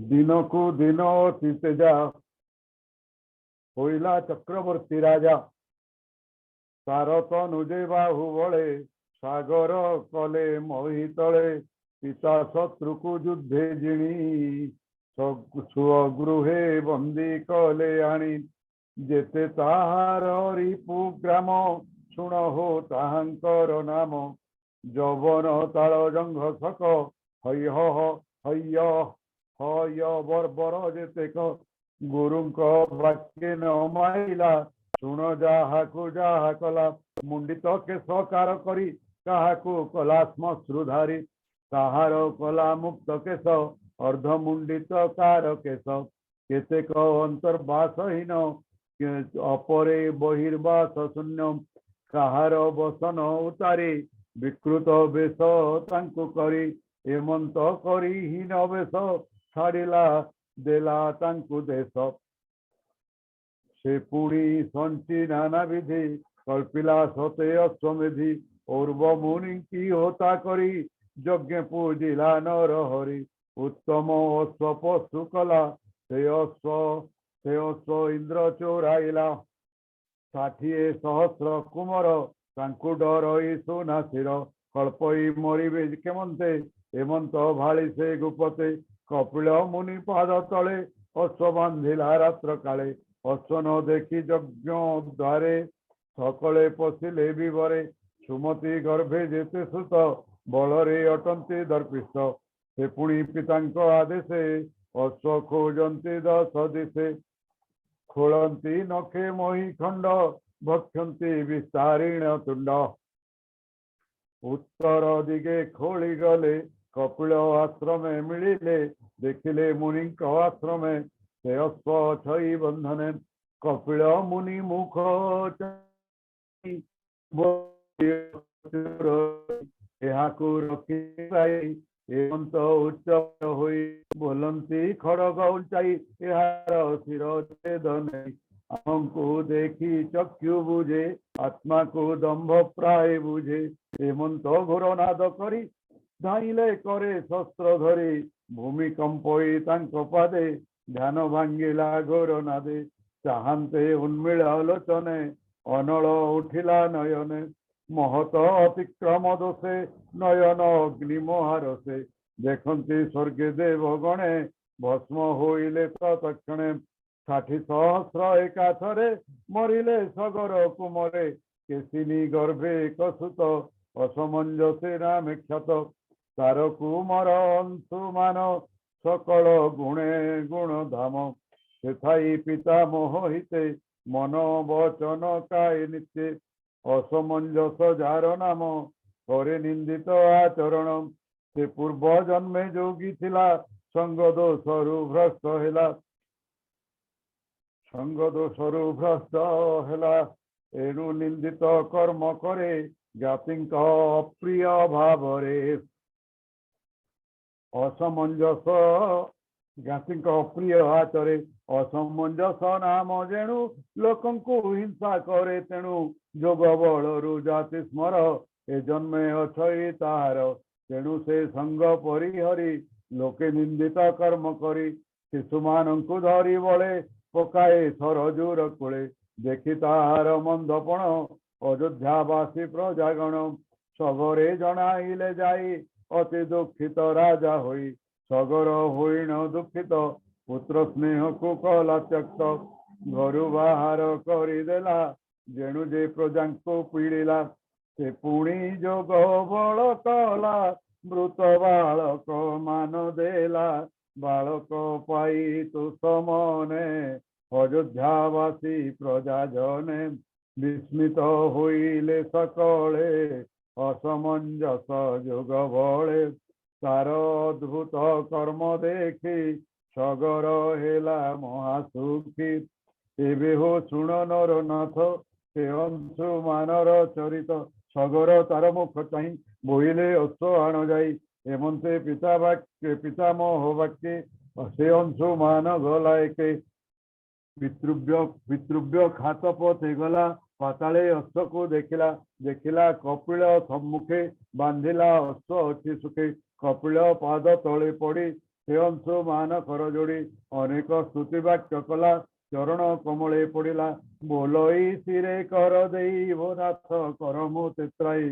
दिन को दिन अति तेजा होइला चक्रवर्ती राजा तार तनुजे बाहु बले सागर कले मही तले पिता शत्रु को युद्धे जिणी स्वगृहे बंदी कले आनी जेते ताहार रिपु ग्राम शुण हो ताहांकर नाम जवन ताल जंघ सक हय हय हय बर्बर जेतेक गुरुंक वाक्य न माइला शुण जाहाकु जाहा कला मुंडित केश कार करी काहाकु कला श्मश्रुधारी ताहार कला मुक्त केश अर्धमुंडित कार केश केतेक अंतर्वासहीन अपरे बहिर्वास शून्य काहार बसन उतारी विकृत बेश तांकु करी एमंत करी हीन बेश छाड़िला देला तांकु देश से पुणी संची नाना विधि कल्पिला सते अश्वमेधि और्व मुनि की होता करी यज्ञ पूजिला नर हरि उत्तम अश्व पशु कला से अश्व इंद्र चोराइला 60 सहस्र कुमर तांकु डरई सुनासिर कल्पई मरिबे केमंते हेमंत भाली से गुपते कपिल मुनि पाद तले अश्व बांधिला रात्र काले अश्व न देखी यज्ञ द्वारे सकले पशिले विवरे सुमति गर्भे जेते सुत बलरे अटंती दर्पिष्ट से पुणी पितांक आदेशे अश्व खोजंती 10 दिशे खोलंती नखे मही खंड भक्षंती विस्तारीण तुंड उत्तर दिगे खोली गले कपिल आश्रमे मिलिले देखिले मुनि आश्रमे से अश्व छई बंधने कपिल मुनि मुख रखी एमंत उच्च होई बोलंती खड़ग उल्चाई एहार शिर छेदने आमको देखी चक्षु बुझे आत्मा को दंभ प्राय बुझे एमंत घोर नाद करी धाइले करे शस्त्र धरी भूमिकंपई तांको पादे ध्यान भांगिला घोर नादे चाहन्ते उन्मील आलोचने अनल उठिला नयने महत अतिक्रम दोषे नयन अग्नि महारसे देखती स्वर्गे देव गणे भस्म होइले तत्क्षणे 60 सहस्र एकाथरे मरिले सगर कुमरे केशिनी गर्भे एक सुत असमंजसे नाम ख्यात तार कुमर अंशुमान सकल गुणे गुण धाम सेथाई पिता मोहिते मन वचन काय नित्ये असमंजस जार नाम करे निंदित आचरण से पूर्व जन्मे जोगी थिला संग दोषरु भ्रष्ट हेला संग दोषरु भ्रष्ट हेला एणु निंदित कर्म करे ज्ञातिंक अप्रिय भावरे असमंजस ज्ञातिंक अप्रिय आचरे असमंजस नाम जेणु लोकंकु हिंसा करे तेणु जोग बलरु जाति स्मर ए जन्मे अछई ताहार तेणु से संग परिहरी लोके निंदित कर्म करी शिशु मानंकु धरी बले पकाए सरजूर कूले देखि ताहार मंदपण अयोध्यावासी प्रजागण सबरे जनाइले जाई अति दुखित राजा होई सगर होइण दुखित पुत्र स्नेह को कला त्यक्त घर बाहर करदेला जेणु जे प्रजा को पीड़िला से पुणी जोग बल कला मृत बालक मान देला बालक पाई तु समने अयोध्यावासी प्रजा जने विस्मित होइले सकले असमंजस जोग बले तार अद्भुत कर्म देखी सगर हेला महासुखी एबे हो शुण नर नाथ से अंशु मानर चरित सगर तार मुख चाहि बोहिले अश्व आण जाई हेमंते पिता वाक्य पितामह वाक्य से अंशु मान गला एके पितृव्य खात पथे गला पाताले अश्व को देखिला देखिला कपिल सम्मुखे बांधिला अश्व अति सुखे कपिल पाद तले पड़ी ସେ ଅଂଶୁମାନ କର ଯୋଡ଼ି ଅନେକ ସ୍ତୁତି ବାକ୍ୟ କଲା ଚରଣ କମଳେ ପଡ଼ିଲା ବୋଲଇ ଶିରେ କର ଦେଇ ଭୋନାଥ କର ମୁଁ ତେତ୍ରାଇ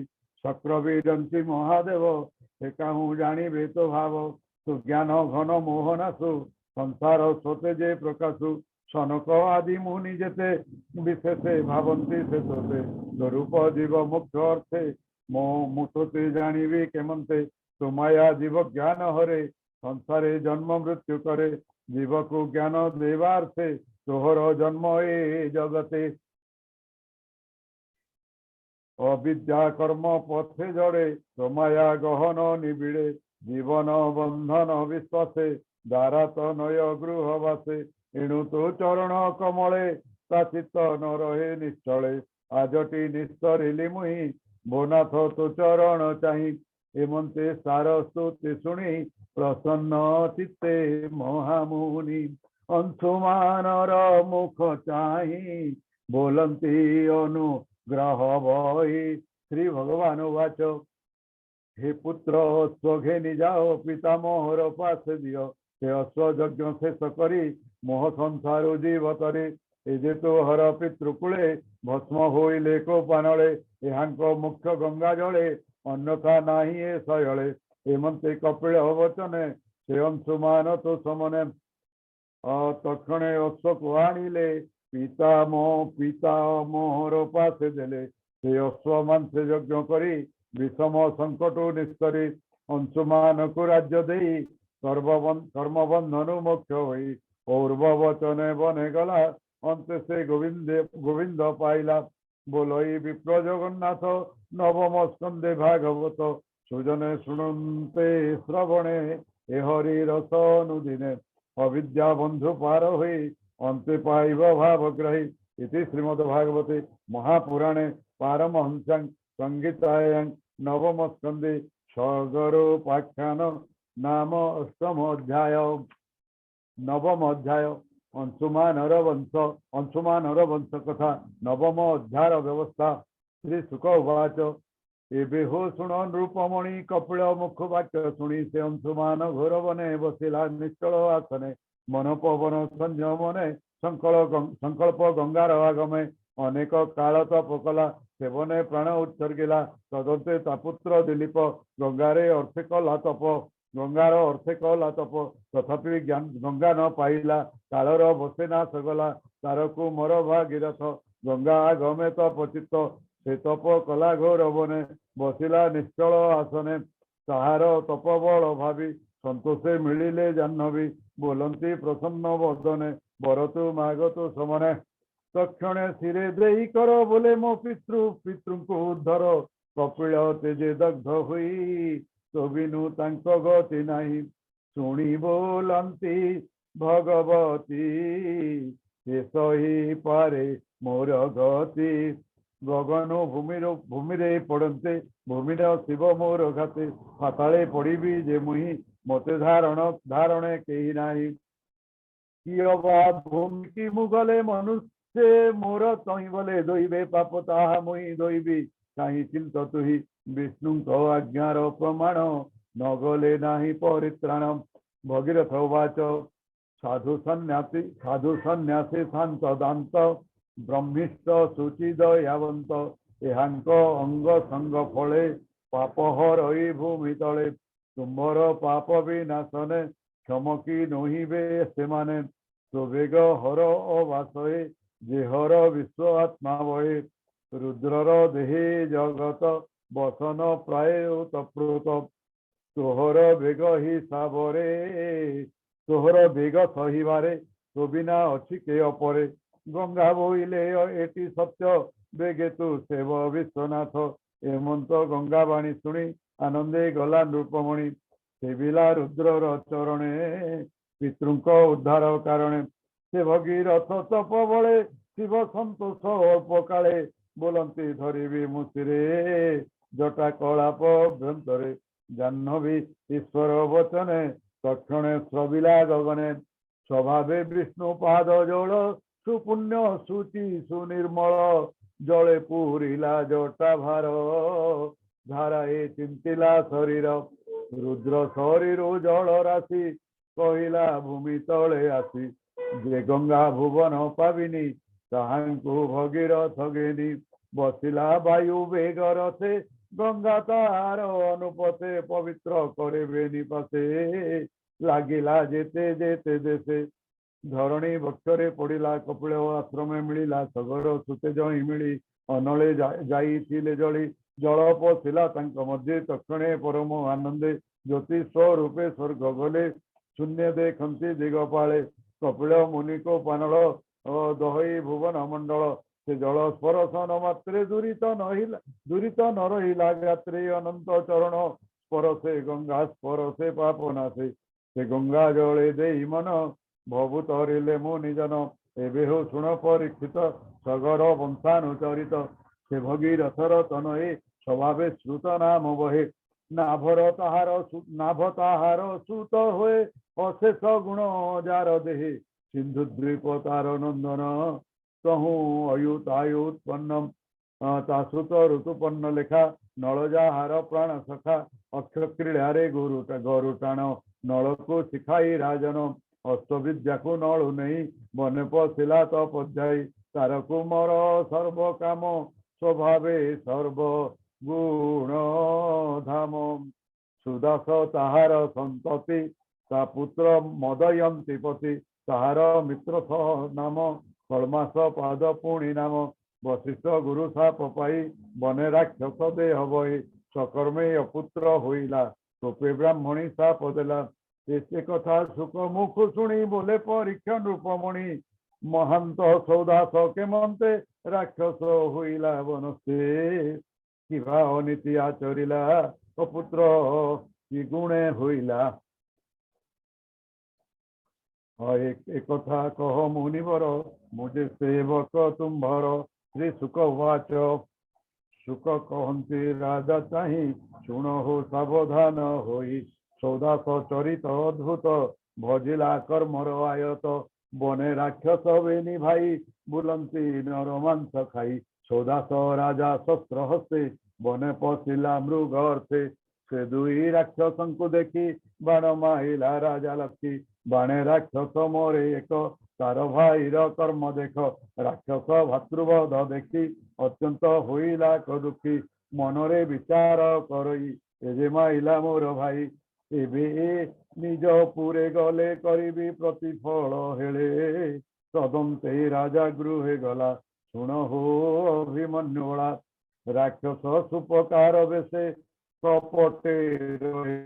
ଚକ୍ର ବିଡନ୍ତି ମହାଦେବ ସେ କାହୁଁ ଜାଣିବେ ତ ଭାବ ତୁ ଜ୍ଞାନ ଘନ ମୋହନାସୁ ସଂସାର ସ୍ୱତେ ଯେ ପ୍ରକାଶୁ ସନକ ଆଦି ମୁନି ଯେତେ ବିଶେଷେ ଭାବନ୍ତି ସେ ସତେ ସ୍ୱରୂପ ଜୀବ ମୁଖ୍ୟ ଅର୍ଥେ ମୁଁ ତୋତେ ଜାଣିବି କେମନ୍ତେ ତୁ ମାୟା ଜୀବ ଜ୍ଞାନ ହରେ ସଂସାରେ ଜନ୍ମ ମୃତ୍ୟୁ করে জীবকু জ্ঞান দেবার্থে তোহর জন্ম এ জগতে অবিদ্যা কর্ম পথে জড়ে তোমায়া গহন নিবিড়ে জীবন বন্ধন বিশ্বাসে দ্বারা তনয় গৃহ বাসে এণু তো চরণ কমলে তা চিত্ত ন রহে নিশ্চলে আজটি নিস্তরিলি মুহি ভোনাথ তো চরণ চাহি এমন্তে সার স্তুতি শুনি প্রসন্ন চিত্তে মহামুনি অংশুমানর মুখ চাহি बोलंती अनुग्रह भई श्री भगवान वाच हे पुत्र अश्व घेनी जाओ पिता मोहर पास दियो से अश्व यज्ञ शेष करी मोह संसार जीवतरे ए जे तो हर पितृकूले भस्म होइले को पानले एहांक मुख्य गंगा जले अन्यथा नाही ए शयले एमंते कपिल वचने से अंशुमान तो समने तक्षणे अश्व को आनिले पिता मोहर पासे देले से अश्व मांसे यज्ञ करी विषम संकट निस्तरी अंशुमान को राज्य दे कर्मबंधन मोक्ष हुई पूर्व वचने बने गला अंत से गोविंद पाइला बोलई विप्र जगन्नाथ नवम स्कंदे भागवत सुजने शुणुते श्रवणे ए हरि रस अनुदिने अविद्या बंधु पार हुई अंते पाइब भावग्रही इति श्रीमद्भागवते महापुराणे पारमहंस्यां संहितायां नवम स्कंदे सगरोपाख्यान नाम अष्टम अध्याय नवम अध्याय अंशुमानर वंश कथा नवम अध्याय व्यवस्था श्री शुक उवाच एबे हो शुण नृपमणि कपिल मुख वाक्य शुणी से अंशुमान घोर बने बसिला निश्चल आसने मन पवन संयमने संकल्प गंगार आगमे अनेक काल तप कला सेवने प्राण उत्सर्गिला तदंते तापुत्र दिलीप गंगारे अर्थे कला तप गंगार अर्थे कला तप तथापि गंगा न पाइला कालर बसे ना सगला तारकु मोर भागीरथ गंगा आगमे तपचित से तप कला घोर बने बसिला निश्चल आसने ताहार तप बल भावी संतोषे मिलिले जाह्नवी बोलंती प्रसन्न बदने बरतु मागतु समने तक्षणे शिरे देई कर बोले मो पितृ को उद्धर कपिल तेजे दग्ध हुई तबिनु तांक गति नाही शुणी बोलंती भगवती शेष ही पारे मोर गति गगन भूमि पड़ते भूमिर शिव मोर घाते पाताले पड़बी जे मुही मते धारणे कही नाही कियबा भूमि की मुगले मनुष्य मोर तही बोले दोइबे पाप ताहा मुही दोइबी कहीं चिंत तुही विष्णु आज्ञार प्रमाण न गले नाही परित्राण भगीरथ उवाच साधु सन्यासी शांत दांत ब्रह्मिष्ठ शुचिदयावंत एहांक अंग संग फले पाप हरई भूमि तले तुम्बर पाप विनाशने क्षमकी नहिबे से माने सुवेग हर अवासये जेहर विश्व आत्मा वये रुद्रर देहे जगत बसन प्राय तप्रुत तोहर बेग हिसाबरे तोहर बेग सहिबारे तो बिना अच्छी के अपरे गंगा बोइले एटी सत्य बेगे तु सेव विश्वनाथ एमंत गंगा बाणी शुणी आनंदे गला नृपमणि सेविला रुद्रर चरणे पितृंक उद्धार कारणे से भगीरथ तप बले शिव संतोष अल्प काले बोलंती धरिबी मुसिरे जटा कलाप भ्यंतरे जाह्नवी ईश्वर वचने तक्षणे श्रविला गगने स्वभावे विष्णु पाद जल सुपुण्य शुचि सुनिर्मल जले पूरिला जटा भार धाराए चिंतिला शरीर रुद्र शरीर जल राशि କହିଲା ଭୂମି ତଳେ ଆସି ଯେ ଗଙ୍ଗା ଭୁବନ ପାବିନି ତାହାଙ୍କୁ ଭଗୀରଥ ଘେନି ବସିଲା ବାୟୁ ବେଗର ସେ ଗଙ୍ଗା ତାହାର ଅନୁପତେ ପବିତ୍ର କରିବେନି ପାଶେ ଲାଗିଲା ଯେତେ ଯେତେ ଦେଶେ ଧରଣୀ ବକ୍ଷରେ ପଡ଼ିଲା କପିଳ ଆଶ୍ରମେ ମିଳିଲା ସଗର ସୁତେ ଜଇଁ ମିଳି ଅନଳେ ଯାଇଥିଲେ ଜଳି ଜଳ ପଶିଲା ତାଙ୍କ ମଧ୍ୟରେ ତକ୍ଷଣେ ପରମ ଆନନ୍ଦେ ଜ୍ୟୋତି ସ୍ୱରୂପେ ସ୍ୱର୍ଗ ଗଲେ ଶୂନ୍ୟ ଦେଖନ୍ତି ଦିଗପାଳେ କପିଳ ମୁନିକ ପାନଳ ଦହଇ ଭୁବନ ମଣ୍ଡଳ ସେ ଜଳ ସ୍ପର୍ଶନ ମାତ୍ରେ ଦୂରିତ ନ ରହିଲା ଗାତ୍ରେ ଅନନ୍ତ ଚରଣ ସ୍ପରଶେ ଗଙ୍ଗା ସ୍ପରଶେ ପାପ ନାଶେ ସେ ଗଙ୍ଗା ଜଳେ ଦେଇ ମନ ଭବୁ ତରିଲେ ମୁଁ ନିଜନ ଏବେ ହଉ ଶୁଣ ପରୀକ୍ଷିତ ସଗର ବଂଶାନୁଚରିତ ସେ ଭଗୀରଥର ତନଏ ସ୍ୱଭାବେ ଶ୍ରୁତ ନାମ ବହେ ନାଭ ତାହାର ସୁତ ହୁଏ ଅଶେଷ ଗୁଣ ଯାର ଦେହେ ସିନ୍ଧୁ ଦ୍ୱୀପ ତାର ନନ୍ଦନ ତହୁଁ ଅୟୁତାୟୁତ୍ପନ୍ନ ତା ଶ୍ରୁତ ଋତୁପନ୍ନ ଲେଖା ନଳ ଯାହାର ପ୍ରାଣ ସଖା ଅକ୍ଷ କ୍ରୀଡ଼ାରେ ଗରୁ ଟାଣ ନଳକୁ ଶିଖାଇ ରାଜନ ଅଷ୍ଟବିଦ୍ୟାକୁ ନଳୁ ନେଇ ବନେ ପଶିଲା ତ ପର୍ଯ୍ୟାୟୀ ତାର କୁମର ସର୍ବ କାମ ସ୍ୱଭାବେ ସର୍ବ ଗୁଣ ଧାମ ସୁଦାସ ତାହାର ସନ୍ତତି ତା ପୁତ୍ର ମଦୟନ୍ତୀ ପତି ତାହାର ମିତ୍ର ନାମ କଳମାସ ପାଦ ପୁଣି ନାମ ବଶିଷ୍ଠ ଗୁରୁ ସାପ ପାଇ ବନେ ରାକ୍ଷସ ଦେହ ବହି ସକର୍ମେ ଅପୁତ୍ର ହୋଇଲା ରୂପେ ବ୍ରାହ୍ମଣୀ ସାପ ଦେଲା ସେ କଥା ସୁଖ ମୁଖ ଶୁଣି ବୋଲେ ପରୀକ୍ଷା ନୃପମଣି ମହାନ୍ତ ସୌଦାସ କେମନ୍ତେ ରାକ୍ଷସ ହୋଇଲା ବନସ୍ତେ କିବା ଅନୀତି ଆଚରିଲା ଅପୁତ୍ର କି ଗୁଣେ ହୋଇଲା একথা কহ মুনিবর মুঝে সেবক তুম্ভর শ্রী সুখ উচ সুখ কহন্তি রাজা চাহি শুণহু সাবধান হই সৌদাস চরিত অদ্ভুত ভজিলা কর্মর আয়ত বনে রাক্ষস বেনি ভাই বুলন্তি নর মাংস খাই সৌদাস রাজা শস্ত্র হস্তে বনে পশিলা মৃগ অর্থে ସେ ଦୁଇ ରାକ୍ଷସଙ୍କୁ ଦେଖି ବାଣ ମାଇଲା ରାଜା ଲକ୍ଷ୍ମୀ ବାଣେ ରାକ୍ଷସ ମୋରେ ଏକ ତାର ଭାଇର କର୍ମ ଦେଖ ରାକ୍ଷସ ଭାତୃବଧ ଦେଖି ଅତ୍ୟନ୍ତ ହୋଇଲା ଦୁଃଖୀ ମନରେ ବିଚାର କରଇ ଏ ଯେ ମାଇଲା ମୋର ଭାଇ ଏବେ ନିଜ ପୁରେ ଗଲେ କରିବି ପ୍ରତିଫଳ ହେଳେ ତଦନ୍ତେ ରାଜା ଗୃହେ ଗଲା ଶୁଣ ହୋ ଅଭିମନ୍ୟୁଳା ରାକ୍ଷସ ସୁପକାର ବେଶେ କପଟେ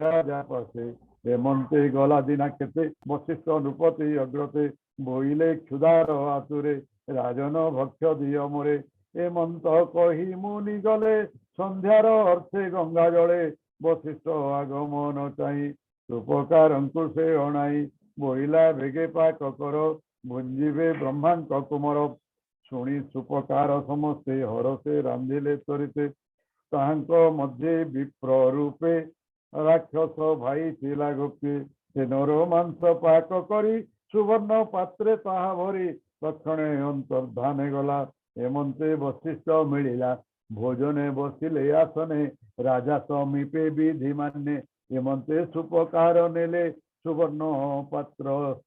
ରାଜା ପାଶେ ଏମନ୍ତେ ଗଲା ଦିନା କେତେ ବଶିଷ୍ଠ ନୃପତି ଅଗ୍ରତେ ବୋଇଲେ କ୍ଷୁଧାର ଆତୁରେ ରାଜନ ଭକ୍ଷ ଦିଅ ମୋରେ ଏମନ୍ତ କହି ମୁନି ଗଲେ ସନ୍ଧ୍ୟାର ଅର୍ଥେ ଗଙ୍ଗା ଜଳେ ବଶିଷ୍ଠ ଆଗମନ ଚାହିଁ ରୂପକାରଙ୍କୁ ସେ ଅଣାଇ ବୋଇଲା ବେଗେ ପାକ କର ଭୁଞ୍ଜିବେ ବ୍ରହ୍ମାଙ୍କ କୁମର ଶୁଣି ସୁପକାର ସମସ୍ତେ ହରସେ ରାନ୍ଧିଲେ ତ୍ୱରିତେ ତାହାଙ୍କ ମଧ୍ୟରେ ବିପ୍ର ରୂପେ ରାକ୍ଷସ ଭାଇ ଥିଲା ଗୋପୀ ସେ ନର ମାଂସ ପାକ କରି ସୁବର୍ଣ୍ଣ ପାତ୍ରେ ତାହା ଭରି ତକ୍ଷଣେ ଅନ୍ତର୍ଧାନେ ଗଲା ଏମନ୍ତେ ବଶିଷ୍ଠ ମିଳିଲା ଭୋଜନେ ବସିଲେ ଆସନେ ରାଜା ସମୀପେ ବିଧି ମାନେ ଏମନ୍ତେ ସୁପକାର ନେଲେ ସୁବର୍ଣ୍ଣ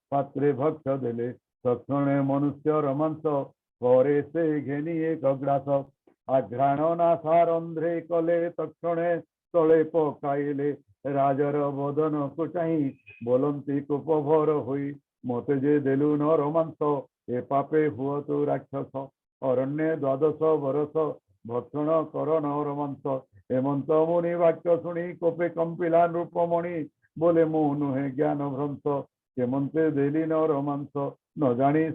ପାତ୍ରେ ଭକ୍ଷ ଦେଲେ ତକ୍ଷଣେ ମନୁଷ୍ୟର ମାଂସ ପରେ ସେ ଘେନି ଏକ ଗ୍ରାସ ଆଘ୍ରାଣ ନାସାରନ୍ଧ୍ରେ କଲେ ତକ୍ଷଣେ ତଳେ ପକାଇଲେ ରାଜର ବଦନକୁ ଚାହିଁ ବୋଲନ୍ତି କୋପଭର ହୋଇ ମତେ ଯେ ଦେଲୁ ନର ମାଂସ ଏ ପାପେ ହୁଅତୁ ରାକ୍ଷସ ଅରଣ୍ୟ 12 ବରଷ ଭକ୍ଷଣ କର ନର ମାଂସ ଏମନ୍ତ ମୁନି ବାକ୍ୟ ଶୁଣି କୋପେ କମ୍ପିଲା ନୃପମଣି ବୋଲେ ମୁଁ ନୁହେଁ ଜ୍ଞାନ ଭ୍ରଂଶ କେମନ୍ତେ ଦେଲି ନର ମାଂସ ନ ଜାଣି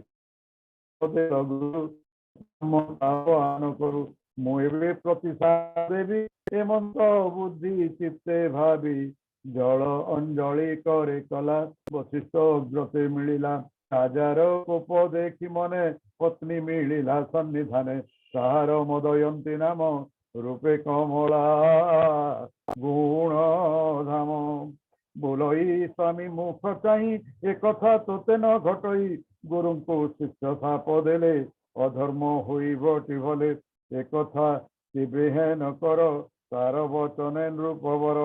କରୁ ମୁଁ ଏବେ ପ୍ରତିସାଦ ଦେବି ଏମନ୍ତ ବୁଦ୍ଧି ଚିତ୍ତେ ଭାବି ଜଳ ଅଞ୍ଜଳି করে କଲା ବଶିଷ୍ଠ ଅଗ୍ରତେ ମିଳିଲା ରାଜାର କୋପ ଦେଖି ମନେ ପତ୍ନୀ ମିଳିଲା ସନ୍ନିଧାନେ ତାହାର ମଦୟନ୍ତୀ ନାମ ରୂପେ କମଳା ଗୁଣ ଧାମ ବୋଲଇ ସ୍ୱାମୀ ମୁଖ ଚାହିଁ ଏକଥା ତୋତେ ନ ଘଟଇ ଗୁରୁଙ୍କୁ ଶିଷ୍ୟ ଶାପ ଦେଲେ ଅଧର୍ମ ହୋଇବଟି ଭଲେ একথা কেবে হেন কর তার বচনে নৃপবর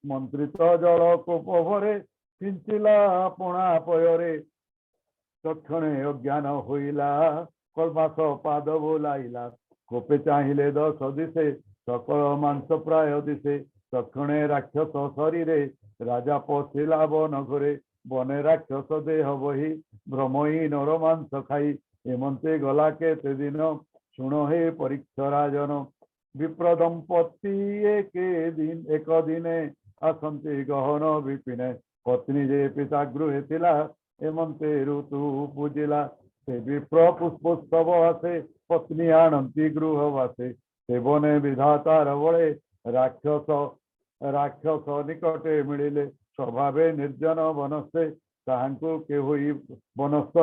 মন্ত্রিত জল কোপভরে ଛିଞ୍ଚିଲା ଆପଣା ପୟରେ ତକ୍ଷଣେ ଅଜ୍ଞାନ ହୋଇଲା କଳ୍ମାସ ପାଦ ବୋଲାଇଲା କୋପେ ଚାହିଁଲେ ଦଶ ଦିଶେ ସକଳ ମାଂସ ପ୍ରାୟ ଦିଶେ ତକ୍ଷଣେ ରାକ୍ଷସ ଶରୀରେ ରାଜା ପଶିଲା ବନ ଘରେ ବନେ ରାକ୍ଷସ ଦେହ ବହି ଭ୍ରମହୀନର ମାଂସ ଖାଇ ଏମନ୍ତେ ଗଲା କେତେ ଦିନ ଶୁଣ ହେ ପରୀକ୍ଷା ରାଜନ ବିପ୍ର ଦମ୍ପତି ଏକ ଦିନେ ଆସନ୍ତି ଗହନ ବିପିନେ ପତ୍ନୀ ଯେ ପିତା ଗୃହେ ଥିଲା ଏମନ୍ତେ ଋତୁ ପୂଜିଲା ସେ ବିପ୍ର ପୁଷ୍ପୋତ୍ସବ ଆସେ ପତ୍ନୀ ଆଣନ୍ତି ଗୃହ ବାସେ ସେବନେ ବିଧାତାର ବଳେ ରାକ୍ଷସ ନିକଟେ ମିଳିଲେ ସ୍ୱଭାବେ ନିର୍ଜନ ବନସ୍ତେ ତାହାଙ୍କୁ କେହୋଇ ବନସ୍ଥ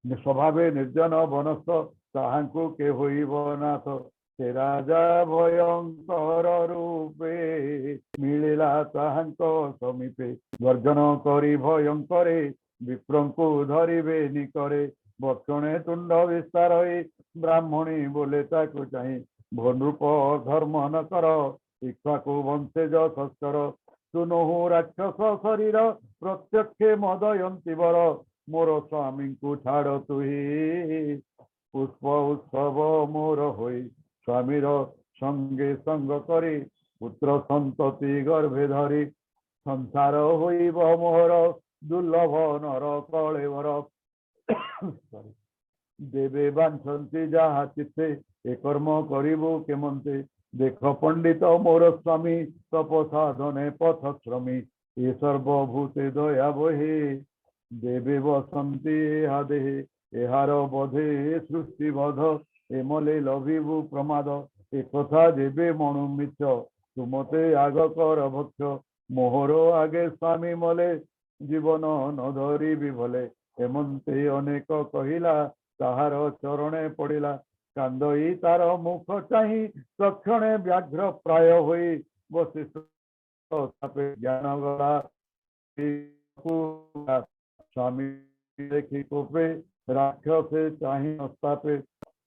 ସ୍ୱଭାବେ ନିର୍ଜନ ବନସ୍ଥ ତାହାଙ୍କୁ କେହୋଇବ ନାଥ ସେ ରାଜା ଭୟଙ୍କର ରୂପେ ମିଳିଲା ତାହାଙ୍କ ସମୀପେ ଗର୍ଜନ କରି ଭୟଙ୍କରେ ବିପ୍ରଙ୍କୁ ଧରିବେ ନିକରେ ବକ୍ଷଣେ ତୁଣ୍ଡ ବିସ୍ତାର ବ୍ରାହ୍ମଣୀ ବୋଲେ ତାକୁ ଚାହିଁ ଭନୃପ ଧର୍ମ ନ କର ଇକ୍ଷ୍ୱାକୁ ବଂଶେଜ ଶସ୍କର ସୁନୋହୁ ରାକ୍ଷସ ଶରୀର ପ୍ରତ୍ୟକ୍ଷେ ମଦୟନ୍ତୀ ବର ମୋର ସ୍ୱାମୀଙ୍କୁ ଛାଡ଼ ତୁହି ପୁଷ୍ପ ଉତ୍ସବ ମୋର ହୋଇ ସ୍ୱାମୀର ସଙ୍ଗେ ସଙ୍ଗ କରି ପୁତ୍ର ସନ୍ତତି ଗର୍ଭେ ଧରି ସଂସାର ହୋଇବ ମୋହର ଦୁର୍ଲଭ ନର କଳେବର ଦେବେ ବାଞ୍ଛନ୍ତି ଯାହା ଚିତ୍ତେ ଏ କର୍ମ କରିବୁ କେମନ୍ତେ ଦେଖ ପଣ୍ଡିତ ମୋର ସ୍ୱାମୀ ତପ ସାଧନେ ପଥ ଶ୍ରମୀ ଏ ସର୍ବଭୂତେ ଦୟା ବହେ ଦେବେ ବସନ୍ତି ଏହା ଦେହେ ଏହାର ବଧେ ସୃଷ୍ଟି ବଧ ଏମଲେ ଲଭିବୁ ପ୍ରମାଦ ଏକଥା ଯେବେ ମଣୁ ମିଛ ତୁମତେ ଆଗ କର ଭକ୍ଷ ମୋହର ଆଗେ ସ୍ୱାମୀ ମଲେ ଜୀବନ ନ ଧରିବି ଭଲେ ଏମନ୍ତେ ଅନେକ କହିଲା ତାହାର ଚରଣେ ପଡ଼ିଲା କାନ୍ଦଇ ତାର ମୁଖ ଚାହିଁ ତକ୍ଷଣେ ବ୍ୟାଘ୍ର ପ୍ରାୟ ହୋଇ ବଶିଷ୍ଠ ଜ୍ଞାନ ଗଲା ସ୍ୱାମୀ ଦେଖି କୋପେ ରାକ୍ଷସେ ଚାହିଁ ଅସ୍ତାପେ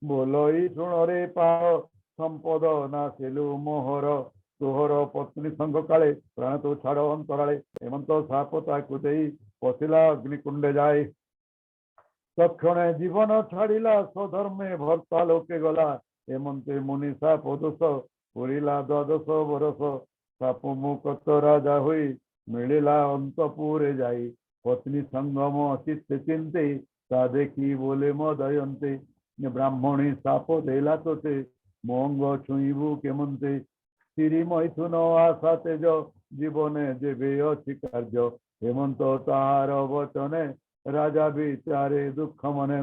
ବୋଲଇ ଶୁଣରେ ପାଅ ସମ୍ପଦ ନାସିଲୁ ମୋହର ତୋହର ପତ୍ନୀ ସଙ୍ଗ କାଳେ ପ୍ରାଣ ତୁ ଛାଡ଼ ଅନ୍ତରାଳେ ଏମନ୍ତ ସାପ ତାକୁ ଦେଇ ପଶିଲା ଅଗ୍ନିକୁଣ୍ଡେ ଯାଏ ତକ୍ଷଣେ ଜୀବନ ଛାଡ଼ିଲା ସ୍ୱଧର୍ମେ ଭର୍ତ୍ତା ଲୋକେ ଗଲା ଏମନ୍ତେ ମୁନି ସାପ ଦୋଷ ପୁରିଲା ଦ୍ୱାଦଶ ବରଷ ସାପ ମୁକତ ରାଜା ହୋଇ ମିଳିଲା ଅନ୍ତପୁରେ ଯାଇ ପତ୍ନୀ ସଙ୍ଗମ ଚିତ୍ତେ ଚିନ୍ତେ ତା ଦେଖି ବୋଲେ ମଦୟନ୍ତେ ବ୍ରାହ୍ମଣୀ ସାପ ଦେଲା ତୋତେ ମଙ୍ଗ ଛୁଇଁବୁ କେମନ୍ତେ ସ୍ତ୍ରୀ ମୈଥୁନ ଆଶା ତେଜ ଜୀବନେ ଯେବେ ଅଛି କାର୍ଯ୍ୟ ହେମନ୍ତ ତାହାର ବଚନେ ରାଜା ବିଚାରେ ଦୁଃଖ ମନେ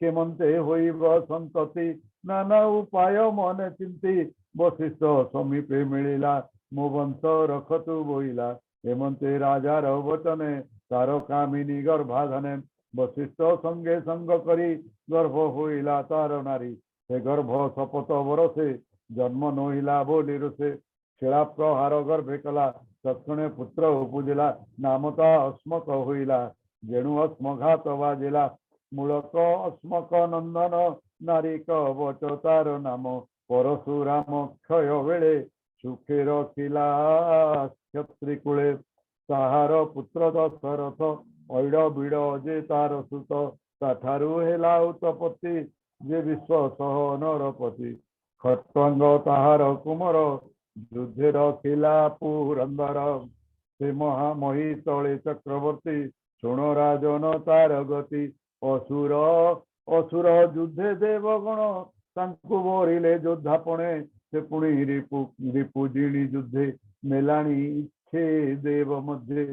କେମନ୍ତେ ହୋଇବ ସନ୍ତତି ନାନା ଉପାୟ ମନେ ଚିନ୍ତି ବଶିଷ୍ଠ ସମୀପେ ମିଳିଲା ମୋ ବଂଶ ରଖତୁ ବୋଇଲା ହେମନ୍ତେ ରାଜାର ବଚନେ ତାର କାମିନୀ ଗର୍ଭାଧନେ ବଶିଷ୍ଠ ସଙ୍ଗେ ସଙ୍ଗ କରି ଗର୍ଭ ହୋଇଲା ତାର ନାରୀ ସେ ଗର୍ଭ ଶପଥ ବରସେ ଜନ୍ମ ନୋହିଲା ବୋଲି ରୁଷେ ଶିଳା ପ୍ରହାର ଗର୍ଭେ କଲା ତକ୍ଷଣେ ପୁତ୍ର ଉପୁଜିଲା ନାମ ତା ଅସ୍ମକ ହୋଇଲା ଯେଣୁ ଅସ୍ମଘାତ ବାଜିଲା ମୂଳକ ଅସ୍ମକ ନନ୍ଦନ ନାରୀ କବଚ ତାର ନାମ ପରଶୁରାମ କ୍ଷୟ ବେଳେ ସୁଖେ ରଖିଲା କ୍ଷତ୍ରି କୂଳେ ତାହାର ପୁତ୍ର ଦଶରଥ ଐଡ଼ ବିଡ଼ ଯେ ତାର ସୁତ ତାଠାରୁ ହେଲା ଉତପତି ଯେ ବିଶ୍ୱ ସହ ନରପତି ଖଟ୍ୱାଙ୍ଗ ତାହାର କୁମର ଯୁଦ୍ଧେ ରଖିଲା ପୁରନ୍ଦର ସେ ମହାମହୀ ତଳେ ଚକ୍ରବର୍ତ୍ତୀ ଶୁଣ ରାଜନ ତାର ଗତି ଅସୁର ଯୁଦ୍ଧେ ଦେବଗଣ ତାଙ୍କୁ ବରିଲେ ଯୋଦ୍ଧାପଣେ ସେ ପୁଣି ରିପୁ ଜିଣି ଯୁଦ୍ଧେ ମେଲାଣି ଇଚ୍ଛେ ଦେବ ମଧ୍ୟରେ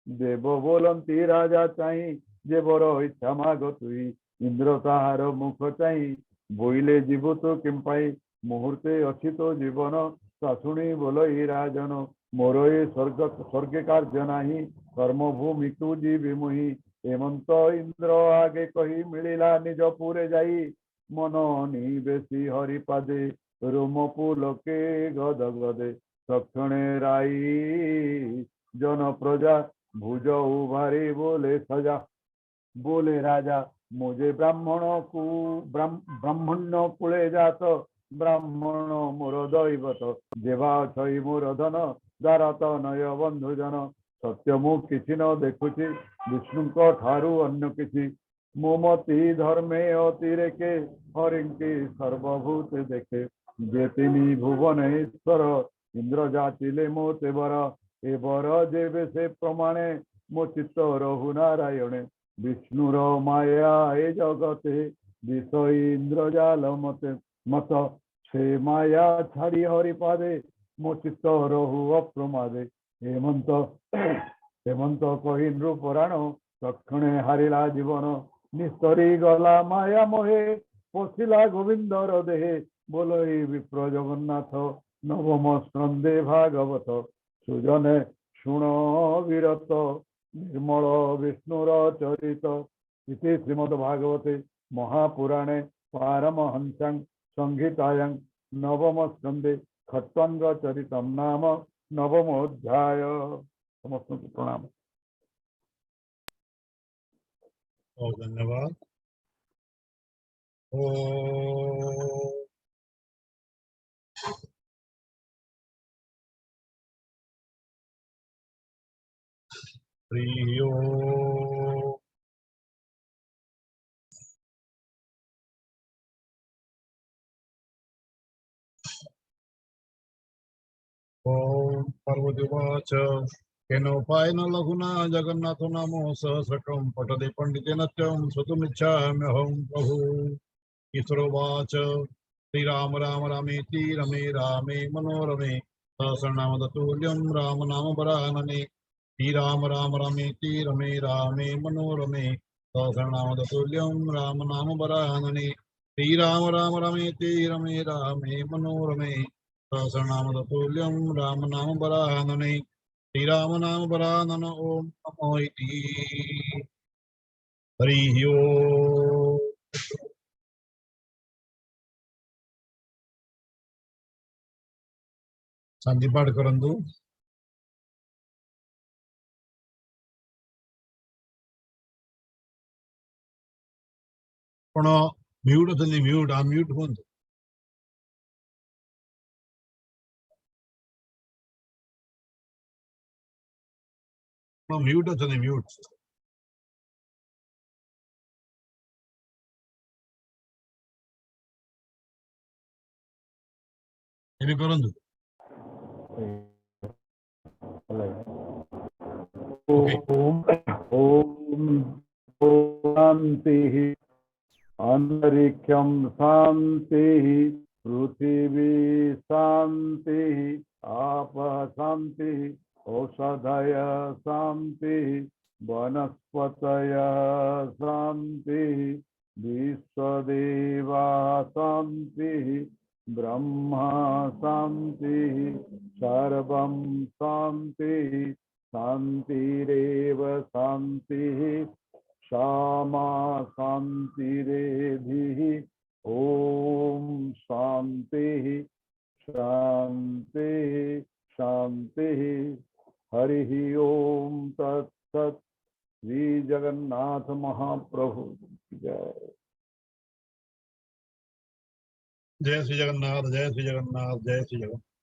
ଦେବ ବୋଲନ୍ତି ରାଜା ଚାହିଁ ଯେ ବର ଇଚ୍ଛା ମାଗ ତୁଇ ଇନ୍ଦ୍ର ତାହାର ମୁଖ ଚାହିଁ ବୋଇଲେ ଯିବୁ ତୁ କିମ୍ପାଇ ମୁହୂର୍ତ୍ତେ ଅଛି ତୋ ଜୀବନ ତା ଶୁଣି ବୋଲଇ ରାଜନ ମୋର ଏ ସ୍ୱର୍ଗେ କାର୍ଯ୍ୟ ନାହିଁ କର୍ମଭୂମିକୁ ଯିବି ମୁହିଁ ହେମନ୍ତ ଇନ୍ଦ୍ର ଆଗେ କହି ମିଳିଲା ନିଜ ପୁରେ ଯାଇ ମନ ନିବେଶୀ ହରିପାଦେ ରୋମ ପୁଲକେ ଗଦ ଗଦେ ତକ୍ଷଣେ ରାଇ জন প্রজা ভুজ উভারে বলে সজা বলে রাজা মুঝে ব্রাহ্মণ্য কুলে জাত ব্রাহ্মণ মোর দৈবত যেবা ছই মোর ধন দ্বারা তনয় বন্ধুজন सत्य मु किछि न देखुछि विष्णु को ठारू अन्य किछि मोमती धर्मे अतिरेके हरिंकी सर्वभूत देखे जेतिनी भुवनेश्वर इंद्र जातिले मोते बर ए बर जेबे से प्रमाणे मो चित्त रहु नारायणे विष्णुर माया ए जगते विषय इंद्रजाल मते मत से माया छाड़ी हरिपादे मो चित्त रहु अप्रमादे हेमंत हेमंत कही नृपुराण तक्षणे हारिला जीवन निस्तरी गला माया मोहे पशिला गोविंदर देहे बोलो विप्र जगन्नाथ नवम स्कंदे भागवत सुजने शुण विरत निर्मल विष्णुर चरित इति श्रीमद्भागवते महापुराणे पारमहंस्यां संहितायां नवम स्कंदे खट्वांग चरितम नाम नवमोऽध्याय। समस्त प्रणाम। बहुत धन्यवाद। ओ प्रियो ओम पार्वतीवाच केनोपायेन लघुना जगन्नाथो नामो सहस्रकं पठते पंडितेन चं श्रोतुमिच्छाम्यहं प्रभु। ईश्वरोवाच श्रीराम राम रामेति रमे रामे मनोरमे सहस्रनाम तत्तुल्यं राम नाम वरानने। श्रीराम राम रामेति रमे रामे मनोरमे सहस्रनाम तत्तुल्यं राम नाम वरानने। श्रीराम राम रामेति रमे रामे मनोरमे सहस्रनाम तत्तुल्यं राम नाम वरानने। श्रीराम नाम वरानन ओम नमो इति। हरि ओम। शांति पाठ करंतु। पण म्यूट अथनि म्यूट अनम्यूट हुंतु। पण म्यूट अथनि म्यूट। एबे करंतु। ओम ओम शांति अंतरिक्षं शांति पृथिवी शांति आप शांति औषधय शांति वनस्पतय शांति विश्वदेवा शांति ब्रह्मा शांति सर्वं शांति शांतिरेव शांतिः क्षमा शांतिरेधिः ओम शांतिः शांतिः शांतिः। हरिः ओम तत्सत्। श्री जगन्नाथ महाप्रभु जय। जय श्री जगन्नाथ, जय श्री जगन्नाथ, जय श्री जगन्नाथ।